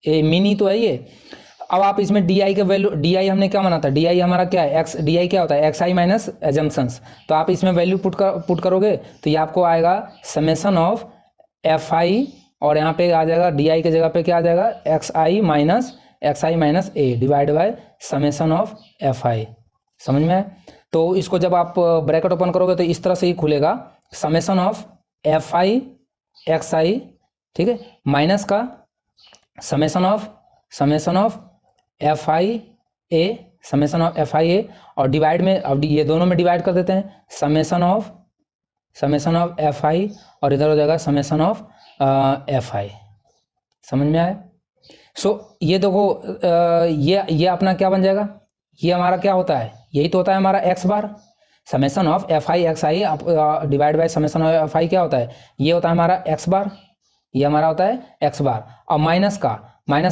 ए मीन ही तो है ये। अब आप इसमें डी आई का वैल्यू, डी आई हमने क्या माना था, डी आई हमारा क्या है, एक्स, डी आई क्या होता है, एक्स आई माइनस एजम्पशंस। तो आप इसमें वैल्यू पुट करोगे तो ये आपको आएगा समेसन ऑफ एफ आई, और यहाँ पे आ जाएगा डी आई के जगह पे क्या आ जाएगा, x I minus A divide by summation of f आई। समझ में आए? तो इसको जब आप ब्रैकेट ओपन करोगे तो इस तरह से ही खुलेगा, summation of f i x i, ठीक है, माइनस का summation of f i a, और डिवाइड में, अब ये दोनों में डिवाइड कर देते हैं, समेसन ऑफ एफ आई, और इधर हो जाएगा समेसन ऑफ एफ आई। समझ में आया? सो ये देखो, ये अपना क्या बन जाएगा, ये हमारा क्या होता है, यही तो होता है हमारा x bar, summation of f i x i divide by summation of f आई क्या होता है, ये होता है हमारा एक्स बार, ये हमारा होता है एक्स बार। और माइनस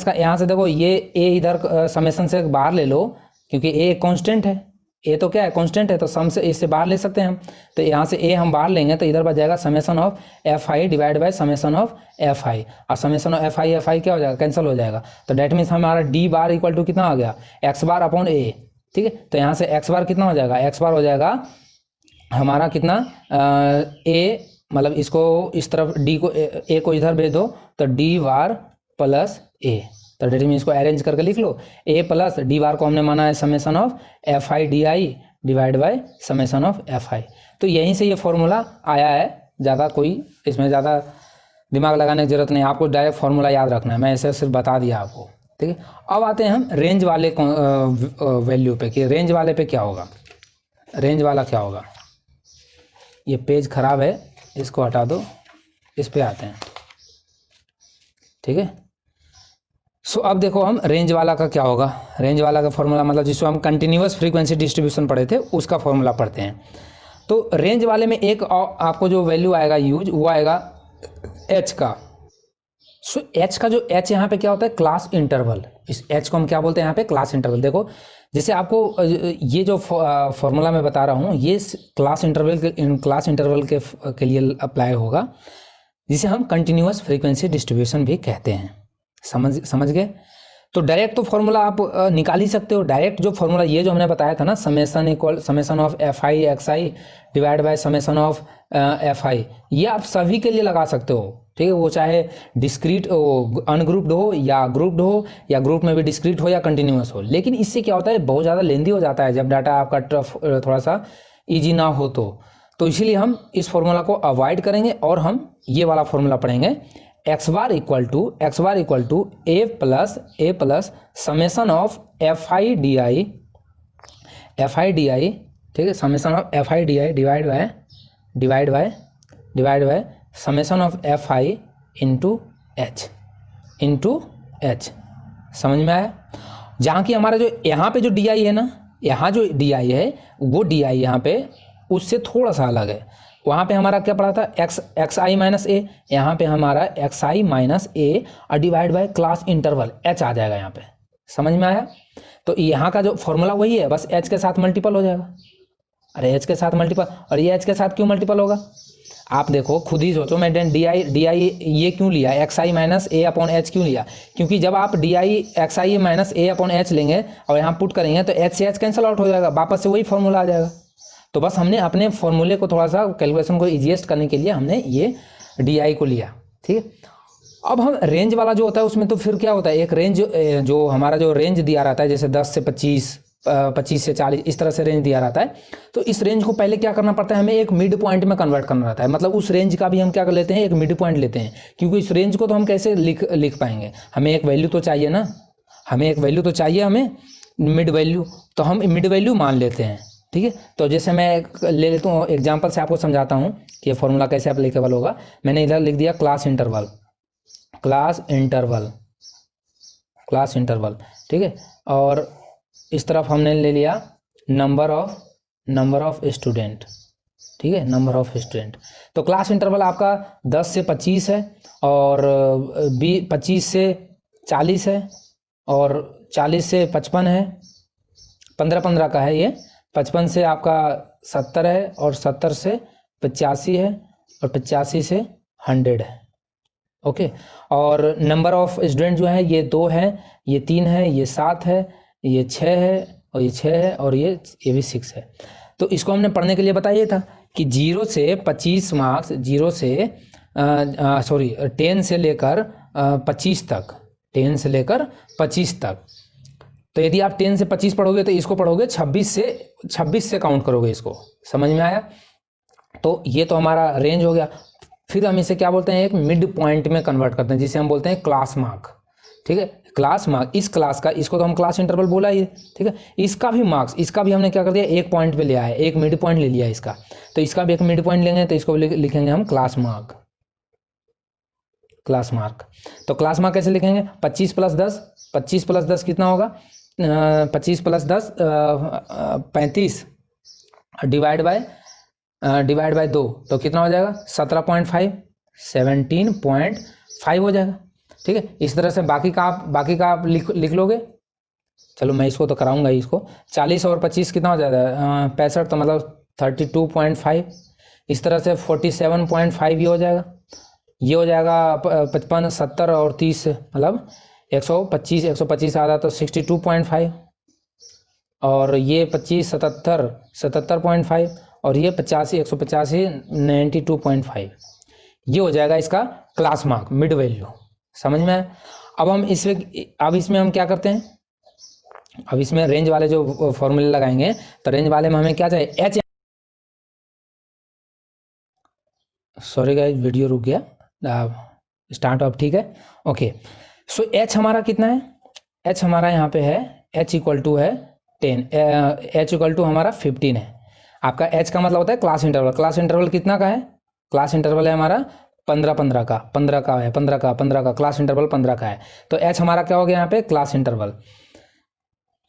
का यहाँ से देखो, ये ए इधर समेसन से बाहर ले लो, क्योंकि ए कांस्टेंट है, ए तो क्या है, कांस्टेंट है, तो सम से इससे बाहर ले सकते हैं हम, तो यहाँ से ए हम बाहर लेंगे तो इधर बच जाएगा summation of f I divide by summation of f आई, और समेसन ऑफ एफ आई क्या हो जाएगा, कैंसिल हो जाएगा। तो डेट मीन्स हमारा डी बार इक्वल टू कितना आ गया, एक्स बार अपॉन ए, ठीक है। तो यहाँ से एक्स बार कितना हो जाएगा, एक्स बार हो जाएगा हमारा कितना, ए, मतलब इसको इस तरफ डी को, ए को इधर भेज दो तो डी बार प्लस ए, तो डेट मीन इसको अरेंज करके लिख लो, ए प्लस डी बार को हमने माना है summation of f i d i divide by summation of f आई। तो यहीं से ये फॉर्मूला आया है, ज़्यादा कोई इसमें ज़्यादा दिमाग लगाने की जरूरत नहीं, आपको डायरेक्ट फार्मूला याद रखना है, मैं ऐसे सिर्फ बता दिया आपको, ठीक है। अब आते हैं हम रेंज वाले वैल्यू पे, कि रेंज वाले पे क्या होगा, रेंज वाला क्या होगा। ये पेज खराब है, इसको हटा दो, इस पे आते हैं, ठीक है। सो अब देखो हम रेंज वाला का क्या होगा, रेंज वाला का फॉर्मूला मतलब जिसको हम कंटिन्यूअस फ्रीक्वेंसी डिस्ट्रीब्यूशन पढ़े थे उसका फॉर्मूला पढ़ते हैं। तो रेंज वाले में एक आपको जो वैल्यू आएगा यूज, वो आएगा एच का। सो एच का जो एच यहाँ पे क्या होता है, क्लास इंटरवल, इस एच को हम क्या बोलते हैं यहाँ पे, क्लास इंटरवल। देखो जैसे आपको ये जो फॉर्मूला मैं बता रहा हूँ, ये क्लास इंटरवल के लिए अप्लाई होगा, जिसे हम कंटिन्यूअस फ्रीक्वेंसी डिस्ट्रीब्यूशन भी कहते हैं। समझ गए? तो डायरेक्ट तो फॉर्मूला आप निकाल ही सकते हो, डायरेक्ट जो फॉर्मूला ये जो हमने बताया था ना, summation of f i x i divide by summation of f आई, ये आप सभी के लिए लगा सकते हो, ठीक है। वो चाहे डिस्क्रीट अनग्रुप्ड हो या ग्रुप्ड हो, या ग्रुप में भी डिस्क्रीट हो या कंटिन्यूअस हो। लेकिन इससे क्या होता है, बहुत ज़्यादा लेंदी हो जाता है जब डाटा आपका थोड़ा सा ईजी ना हो तो इसीलिए हम इस फॉर्मूला को अवॉइड करेंगे और हम ये वाला फॉर्मूला पढ़ेंगे, x bar equal to A plus summation of f i d i, ठीक है, summation of f i d i divide by summation of f i into h. समझ में आया? जहाँ की हमारा जो यहाँ पे जो डी आई है ना, यहाँ जो डी आई है वो डी आई यहाँ पे उससे थोड़ा सा अलग है। वहाँ पे हमारा क्या पड़ा था, एक्स आई माइनस ए, यहाँ पे हमारा एक्स आई माइनस ए और divide by class interval h आ जाएगा यहाँ पे। समझ में आया? तो यहाँ का जो फॉर्मूला वही है, बस एच के साथ मल्टीपल हो जाएगा। अरे एच के साथ मल्टीपल, और ये एच के साथ क्यों मल्टीपल होगा, आप देखो खुद ही सोचो। मैं डी आई ये क्यों लिया, एक्स आई माइनस ए अपॉन एच क्यों लिया, क्योंकि जब आप D I x I minus A upon H लेंगे और यहाँ पुट करेंगे तो एच से एच कैंसिल आउट हो जाएगा, वापस से वही फॉर्मूला आ जाएगा। तो बस हमने अपने फॉर्मूले को थोड़ा सा कैलकुलेशन को इजीएस्ट करने के लिए हमने ये डी आई को लिया, ठीक है। अब हम रेंज वाला जो होता है उसमें तो फिर क्या होता है, एक रेंज जो हमारा जो रेंज दिया रहता है, जैसे 10 से 25, 25 से 40, इस तरह से रेंज दिया रहता है। तो इस रेंज को पहले क्या करना पड़ता है, हमें एक मिड पॉइंट में कन्वर्ट करना रहता है। मतलब उस रेंज का भी हम क्या कर लेते हैं, एक मिड पॉइंट लेते हैं, क्योंकि इस रेंज को तो हम कैसे लिख पाएंगे, हमें एक वैल्यू तो चाहिए ना, हमें मिड वैल्यू, तो हम मिड वैल्यू मान लेते हैं, ठीक है। तो जैसे मैं ले लेता हूँ एग्जांपल से आपको समझाता हूँ कि ये फॉर्मूला कैसे एप्लीकेबल होगा। मैंने इधर लिख दिया class interval, class interval, class interval, ठीक है। और इस तरफ हमने ले लिया नंबर ऑफ स्टूडेंट, ठीक है, नंबर ऑफ स्टूडेंट। तो क्लास इंटरवल आपका 10 से 25 है, और 25 से 40 है, और 40 से 55 है, 15-15 का है ये। 55 से आपका 70 है, और 70 से 85 है, और 85 से 100 है। ओके। और नंबर ऑफ स्टूडेंट जो है ये 2 है, ये 3 है, ये 7 है, ये 6 है, और ये 6 है, और ये भी 6 है। तो इसको हमने पढ़ने के लिए बताइए था कि 0 से 25 मार्क्स, 0 से 10 से लेकर 25 तक, 10 से लेकर 25 तक। तो यदि आप 10 से 25 पढ़ोगे तो इसको पढ़ोगे 26 से काउंट करोगे इसको। समझ में आया? तो ये तो हमारा रेंज हो गया। फिर हम इसे क्या बोलते हैं, एक मिड पॉइंट में कन्वर्ट करते हैं, जिसे हम बोलते हैं क्लास मार्क, ठीक है। क्लास मार्क, इस क्लास का, इसको तो हम क्लास इंटरवल बोला ही है, ठीक है। इसका भी मार्क्स, इसका भी हमने क्या कर दिया, एक पॉइंट पे लिया है, एक मिड पॉइंट ले लिया है इसका। तो इसका भी एक मिड पॉइंट लेंगे, तो इसको लिखेंगे हम क्लास मार्क, क्लास मार्क। तो क्लास मार्क कैसे लिखेंगे, 25 + 10, 25 + 10 कितना होगा, 25 + 10 35 डिवाइड बाय 2, तो कितना हो जाएगा 17.5, 17.5 हो जाएगा, ठीक है। इस तरह से बाकी का आप लिख लोगे। चलो मैं इसको तो कराऊंगा ही। इसको 40 और 25 कितना हो जाएगा, 65, तो मतलब 32.5। इस तरह से 47.5 ये हो जाएगा, ये हो जाएगा 55, 70 और 30, मतलब 125 आ रहा, तो 62.5। और ये 25, 77, 77.5, और ये 85, 185, 92.5। ये हो जाएगा इसका क्लास मार्क, मिड वैल्यू। समझ में आया? अब इसमें हम क्या करते हैं, अब इसमें रेंज वाले जो फॉर्मूले लगाएंगे, तो रेंज वाले में हमें क्या चाहिए, एच। सॉरी गाइस, वीडियो रुक गया, स्टार्ट अप, ठीक है, ओके। सो एच हमारा कितना है, एच हमारा यहाँ पे है, एच इक्वल टू है 10, एच इक्वल टू हमारा 15 है। आपका एच का मतलब होता है क्लास इंटरवल। क्लास इंटरवल कितना का है, क्लास इंटरवल है हमारा 15 का, 15 का है, 15 का क्लास इंटरवल 15 का है। तो एच हमारा क्या हो गया यहाँ पे, क्लास इंटरवल।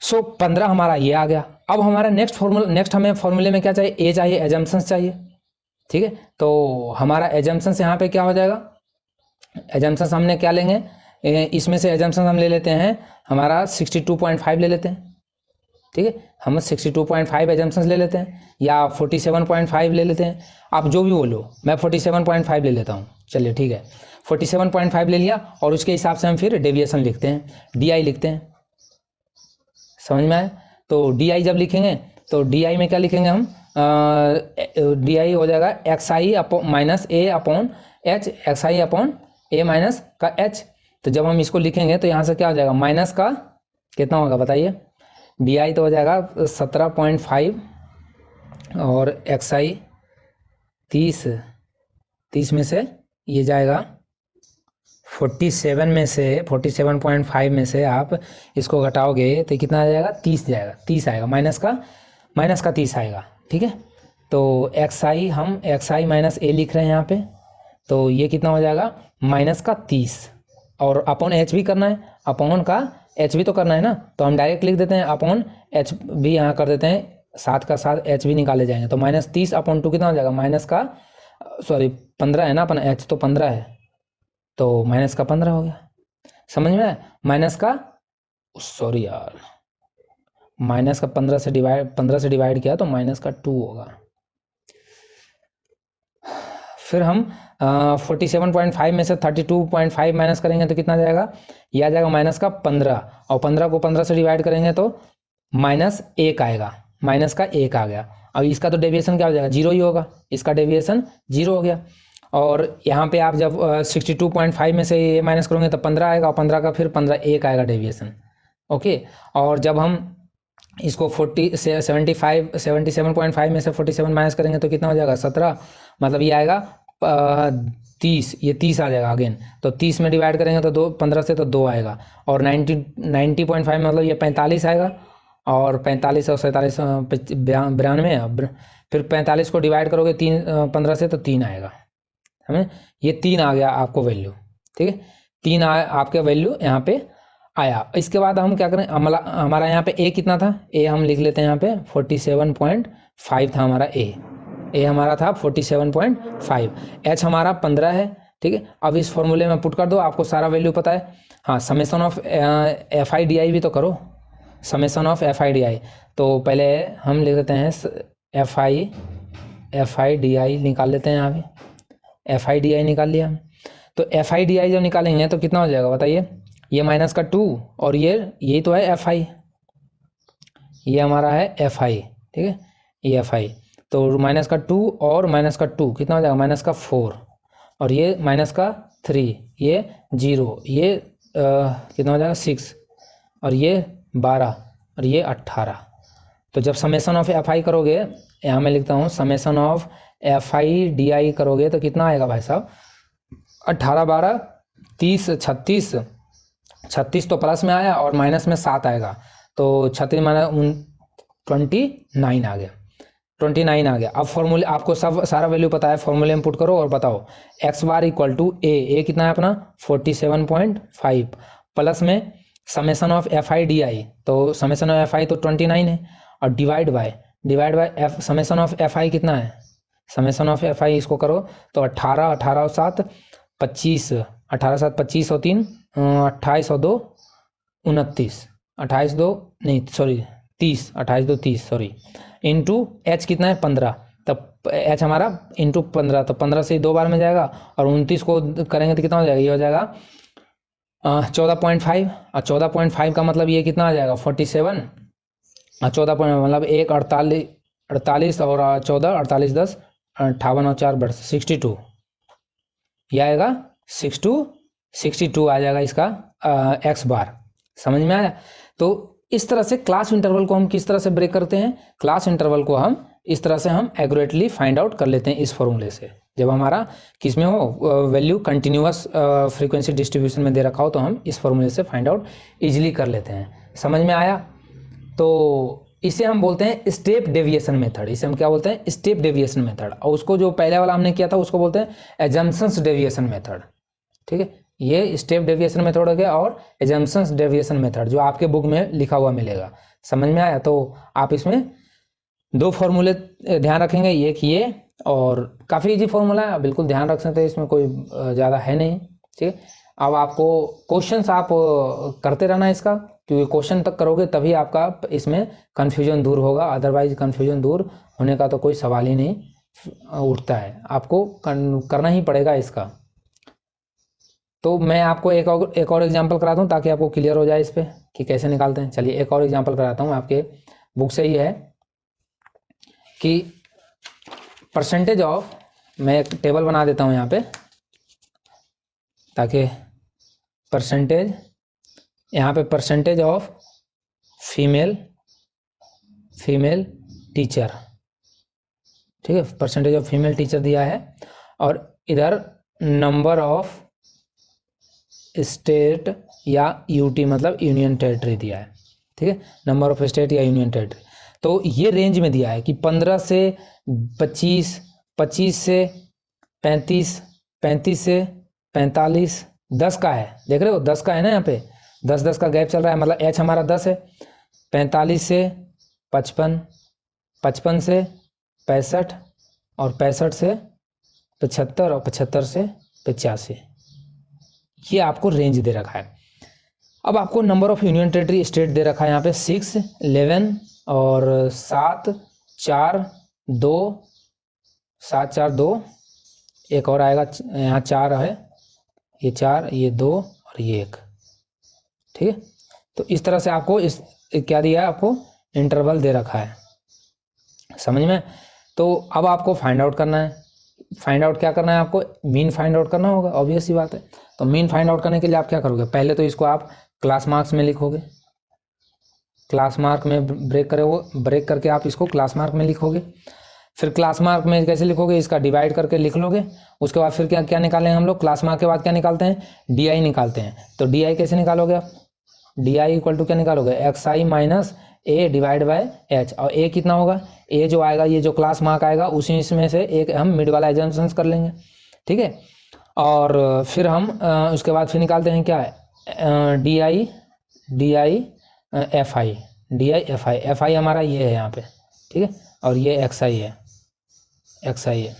सो 15 हमारा ये आ गया। अब हमारा नेक्स्ट हमें फॉर्मूले में क्या चाहिए, ए चाहिए, एजम्पशंस चाहिए, ठीक है। तो हमारा एजम्पशंस यहाँ पे क्या हो जाएगा, एजम्पशंस हमने क्या लेंगे, इसमें से एजम्पशंस हम ले लेते हैं, हमारा 62.5 ले लेते हैं, ठीक है। हम 62.5 एजम्पशंस ले लेते हैं, या 47.5 ले लेते हैं, आप जो भी बोलो। मैं 47.5 ले लेता हूँ, चलिए ठीक है। 47.5 ले लिया, और उसके हिसाब से हम फिर डेविएशन लिखते हैं, डी लिखते हैं। समझ में आया? तो डी जब लिखेंगे, तो डी में क्या लिखेंगे हम, डी हो जाएगा XI माइनस ए अपॉन एच, XI अपॉन ए माइनस का एच। तो जब हम इसको लिखेंगे तो यहाँ से क्या हो जाएगा, माइनस का कितना होगा बताइए, डी तो हो जाएगा 17.5, और XI 30 में से ये जाएगा 47 में से, 47.5 में से आप इसको घटाओगे तो कितना आ जाएगा, 30 जाएगा, 30 आएगा, माइनस का 30 आएगा, ठीक है। तो XI हम XI माइनस ए लिख रहे हैं यहाँ पे, तो ये कितना हो जाएगा, माइनस का 30, और अपॉन एच भी करना है, अपॉन का एच भी तो करना है ना, तो हम डायरेक्ट लिख देते हैं, अपॉन एच भी यहाँ कर देते हैं, साथ का साथ एच भी निकाले जाएंगे। तो -30 अपॉन 2 कितना हो जाएगा, 15 है ना, अपन एच तो 15 है, तो माइनस का 15 हो गया। समझ में? माइनस का, सॉरी यार, माइनस का 15 से डिवाइड किया तो माइनस का 2 होगा। फिर हम 47.5 में से 32.5 माइनस करेंगे तो कितना जाएगा, यह आ जाएगा माइनस का 15, और 15 को 15 से डिवाइड करेंगे तो -1 आएगा, माइनस का 1 आ गया। अब इसका तो डेविएशन क्या हो जाएगा, 0 ही होगा, इसका डेविएशन 0 हो गया। और यहाँ पे आप जब 62.5 में से ये माइनस करोगे तो 15 आएगा, और 15 का फिर 1 आएगा डेविएशन, ओके। और जब हम इसको 77.5 में से 47 माइनस करेंगे तो कितना हो जाएगा, 17, मतलब ये आएगा 30, ये 30 आ जाएगा अगेन। तो 30 में डिवाइड करेंगे तो 15 से तो 2 आएगा, और 90.5 मतलब ये 45 आएगा, और 45 और 47 92, फिर 45 को डिवाइड करोगे 15 से तो 3 आएगा, हमें ये 3 आ गया आपको वैल्यू, ठीक है, 3 आपके वैल्यू यहाँ पे आया। इसके बाद हम क्या करें, हमारा यहाँ पे ए कितना था, ए हम लिख लेते हैं यहाँ पे 47.5 था हमारा ए हमारा था 47.5, एच हमारा 15 है, ठीक है। अब इस फॉर्मूले में पुट कर दो, आपको सारा वैल्यू पता है। हाँ, summation of f i d आई भी तो करो, summation of f i d आई। तो पहले हम लिख लेते हैं एफ आई डी आई निकाल लेते हैं, यहाँ पे एफ आई डी आई निकाल लिया। तो एफ आई डी आई जब निकालेंगे तो कितना हो जाएगा बताइए, ये माइनस का 2 और यही तो है एफ आई, ये हमारा है एफ आई, ठीक है, ये एफ आई। तो माइनस का 2 और माइनस का 2 कितना हो जाएगा, माइनस का 4 और ये माइनस का 3, ये 0, ये कितना हो जाएगा 6 और ये 12 और ये 18। तो जब समेसन ऑफ एफ आई करोगे, यहाँ मैं लिखता हूँ summation of f i d आई करोगे तो कितना आएगा भाई साहब, 18 12 30 36 तो प्लस में आया और माइनस में 7 आएगा, तो 36 माइनस 29 आ गया, 29 आ गया। अब फॉर्मूले आपको सब सारा वैल्यू पता है, फॉर्मूले में पुट करो और बताओ एक्स बार इक्वल टू ए कितना है अपना 47.5 प्लस में summation of f i d आई, तो समेसन ऑफ एफ आई तो 29 है और divide bye F summation of f आई कितना है, समेसन ऑफ एफ आई इसको करो तो 18 और 7 25, 18 7 25 और 3 28 और 2 29, 28 2 नहीं सॉरी 30, 28 2 30 सॉरी, इंटू एच कितना है 15, तब एच हमारा इंटू 15, तो 15 से 2 बार में जाएगा और 29 को करेंगे तो कितना हो जाएगा, ये हो जाएगा 14.5 और 14.5 का मतलब ये कितना आ जाएगा 47 और 14 मतलब 1 48 और 14 48 10 58 और 4 62, यह आएगा 62 आ जाएगा इसका एक्स बार। समझ में आया। तो इस तरह से क्लास इंटरवल को हम किस तरह से ब्रेक करते हैं, क्लास इंटरवल को हम इस तरह से हम एक्यूरेटली फाइंड आउट कर लेते हैं इस फॉर्मूले से। जब हमारा किस में हो वैल्यू कंटिन्यूअस फ्रीक्वेंसी डिस्ट्रीब्यूशन में दे रखा हो तो हम इस फॉर्मूले से फाइंड आउट इजीली कर लेते हैं। समझ में आया। तो इसे हम बोलते हैं स्टेप डेविएशन मेथड, इसे हम क्या बोलते हैं स्टेप डेविएशन मेथड, और उसको जो पहले वाला हमने किया था उसको बोलते हैं एजम्पशंस डेविएशन मेथड, ठीक है। ये स्टेप डेविएशन मेथड हो गया और एजम्पशंस डेविएशन मेथड जो आपके बुक में लिखा हुआ मिलेगा। समझ में आया। तो आप इसमें 2 फॉर्मूले ध्यान रखेंगे, एक ये और काफ़ी इजी फॉर्मूला है, बिल्कुल ध्यान रख सकते हैं, इसमें कोई ज़्यादा है नहीं, ठीक है। अब आपको क्वेश्चंस आप करते रहना इसका, क्योंकि क्वेश्चन तक करोगे तभी आपका इसमें कन्फ्यूजन दूर होगा, अदरवाइज कन्फ्यूजन दूर होने का तो कोई सवाल ही नहीं उठता है, आपको करना ही पड़ेगा इसका। तो मैं आपको एक और एग्जांपल कराता हूँ ताकि आपको क्लियर हो जाए इस पर कि कैसे निकालते हैं। चलिए एक और एग्जांपल कराता हूँ, आपके बुक से ही है कि परसेंटेज ऑफ, मैं एक टेबल बना देता हूँ यहाँ पे ताकि परसेंटेज, यहाँ पे परसेंटेज ऑफ फीमेल टीचर, ठीक है, परसेंटेज ऑफ फीमेल टीचर दिया है और इधर नंबर ऑफ स्टेट या यूटी मतलब यूनियन टेरिटरी दिया है, ठीक है, नंबर ऑफ स्टेट या यूनियन टेरिटरी। तो ये रेंज में दिया है कि 15 से 25, 25 से 35, 35 से 45, 10 का है, देख रहे हो 10 का है ना, यहाँ पे 10 का गैप चल रहा है, मतलब एच हमारा 10 है। 45 से 55, 55 से 65 और 65 से 75 और 75 से 85, ये आपको रेंज दे रखा है। अब आपको number of union territory state दे रखा है यहाँ पे 6, 11 और 7 4 2, 7 4 2, एक और आएगा यहाँ 4 है, ये 4 ये 2 और ये 1, ठीक है। तो इस तरह से आपको इस क्या दिया है, आपको इंटरवल दे रखा है, समझ में। तो अब आपको फाइंड आउट करना है, फाइंड आउट क्या करना है, आपको मीन फाइंड आउट करना होगा, ऑब्वियस सी बात है। तो मीन फाइंड आउट करने के लिए आप क्या करोगे, पहले तो इसको आप क्लास मार्क्स में लिखोगे, क्लास मार्क में ब्रेक करके आप इसको क्लास मार्क में लिखोगे। फिर क्लास मार्क में कैसे लिखोगे, इसका डिवाइड करके लिख लोगे। उसके बाद फिर क्या निकालेंगे हम लोग, क्लास मार्क के बाद क्या निकालते हैं, डी आई निकालते हैं। तो डी आई कैसे निकालोगे आप, डी आई इक्वल टू क्या निकालोगे, x I minus A divide by H, और ए कितना होगा, ए जो आएगा ये जो क्लास मार्क आएगा उसी इसमें से एक हम मिड वाला एजम्पशंस कर लेंगे, ठीक है। और फिर हम उसके बाद फिर निकालते हैं क्या है, D I f I, f आई हमारा ये है यहाँ पे, ठीक है, और ये एक्स आई है,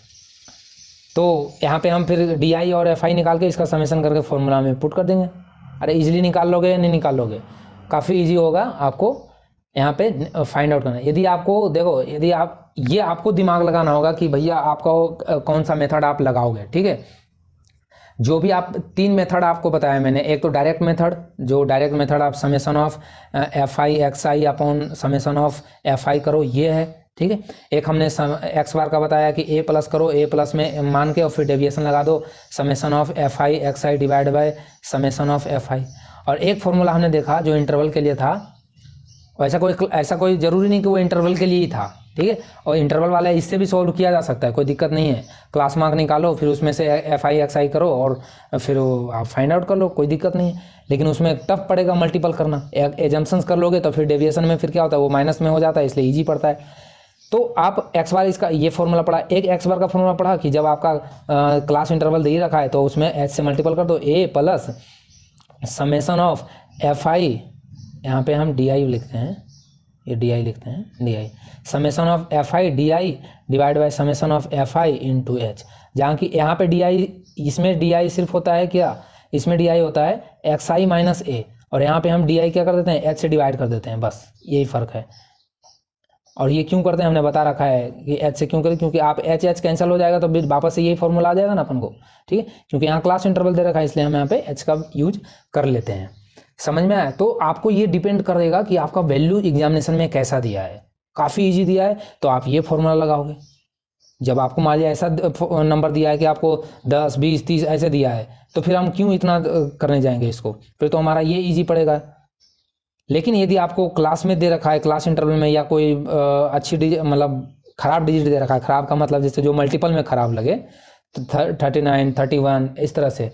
तो यहाँ पे हम फिर डी आई और एफ आई निकाल के इसका समेशन करके फॉर्मूला में पुट कर देंगे। अरे इजीली निकाल लोगे या नहीं निकाल लोगे, काफ़ी इजी होगा आपको यहाँ पे फाइंड आउट करना। यदि आपको देखो, यदि आप ये आपको दिमाग लगाना होगा कि भैया आपका कौन सा मेथड आप लगाओगे, ठीक है। जो भी आप 3 मेथड आपको बताया मैंने, एक तो डायरेक्ट मेथड, जो डायरेक्ट मेथड आप summation of f i x I upon summation of f आई करो, ये है, ठीक है। एक हमने एक्स बार का बताया कि ए प्लस करो, ए प्लस में मान के और फिर डेविएशन लगा दो, summation of f i x i divide by summation of f आई। और एक फॉर्मूला हमने देखा जो इंटरवल के लिए था, ऐसा कोई जरूरी नहीं कि वो इंटरवल के लिए ही था, ठीक है। और इंटरवल वाला इससे भी सॉल्व किया जा सकता है, कोई दिक्कत नहीं है। क्लास मार्क निकालो, फिर उसमें से एफ आई एक्स आई करो और फिर आप फाइंड आउट कर लो, कोई दिक्कत नहीं है। लेकिन उसमें टफ पड़ेगा मल्टीपल करना, एजम्पशंस कर लोगे तो फिर डेविएशन में फिर क्या होता है, वो माइनस में हो जाता है, इसलिए ईजी पड़ता है। तो आप एक्स बार इसका ये फॉर्मूला पढ़ा, एक एक्स बार का फॉर्मूला पढ़ा कि जब आपका क्लास इंटरवल दे ही रखा है तो उसमें एच से मल्टीपल कर दो, a plus summation of f i, यहाँ पे हम डी आई लिखते हैं, ये डी आई लिखते हैं, D I summation of f i d i divide by summation of f i into H, जहाँ की यहाँ पे डी आई, इसमें डी आई सिर्फ होता है क्या, इसमें डी आई होता है एक्स आई माइनस ए, और यहाँ पे हम डी आई क्या कर देते हैं, एच से डिवाइड कर देते हैं, बस यही फ़र्क है। और ये क्यों करते हैं हमने बता रखा है कि एच से क्यों करें, क्योंकि आप एच कैंसिल हो जाएगा तो वापस से यही फॉर्मूला आ जाएगा ना अपन को, ठीक है। क्योंकि यहाँ क्लास इंटरवल दे रखा है इसलिए हम यहाँ पे एच का यूज कर लेते हैं। समझ में आया? तो आपको ये डिपेंड करेगा कि आपका वैल्यू एग्जामिनेशन में कैसा दिया है। काफ़ी इजी दिया है तो आप ये फॉर्मूला लगाओगे। जब आपको मान लिया ऐसा नंबर दिया है कि आपको 10, 20, 30 ऐसे दिया है, तो फिर हम क्यों इतना करने जाएंगे इसको, फिर तो हमारा ये इजी पड़ेगा। लेकिन यदि आपको क्लास में दे रखा है, क्लास इंटरवल में, या कोई अच्छी मतलब ख़राब डिजिट दे रखा है, ख़राब का मतलब जैसे जो मल्टीपल में ख़राब लगे, तो 39, 31 इस तरह से,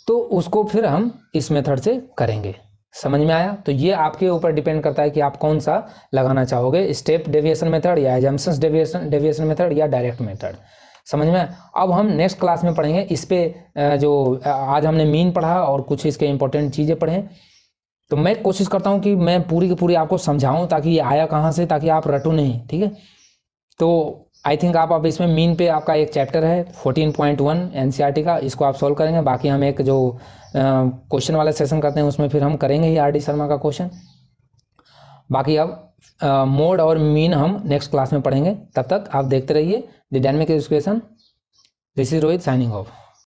तो उसको फिर हम इस मेथड से करेंगे। समझ में आया? तो ये आपके ऊपर डिपेंड करता है कि आप कौन सा लगाना चाहोगे, स्टेप डेविएशन मेथड या एजम्पशंस डेविएशन मेथड या डायरेक्ट मेथड। समझ में? अब हम नेक्स्ट क्लास में पढ़ेंगे इस पे, जो आज हमने मीन पढ़ा और कुछ इसके इंपॉर्टेंट चीज़ें पढ़ें। तो मैं कोशिश करता हूँ कि मैं पूरी की पूरी आपको समझाऊँ ताकि ये आया कहाँ से, ताकि आप रटो नहीं, ठीक है। तो आई थिंक आप अब इसमें मीन पे आपका एक चैप्टर है 14.1 एनसीईआरटी का, इसको आप सॉल्व करेंगे। बाकी हम एक जो क्वेश्चन वाला सेशन करते हैं उसमें फिर हम करेंगे ही आर डी शर्मा का क्वेश्चन। बाकी अब मोड और मीन हम नेक्स्ट क्लास में पढ़ेंगे। तब तक आप देखते रहिए the Dynamic education. This is Rohit signing off.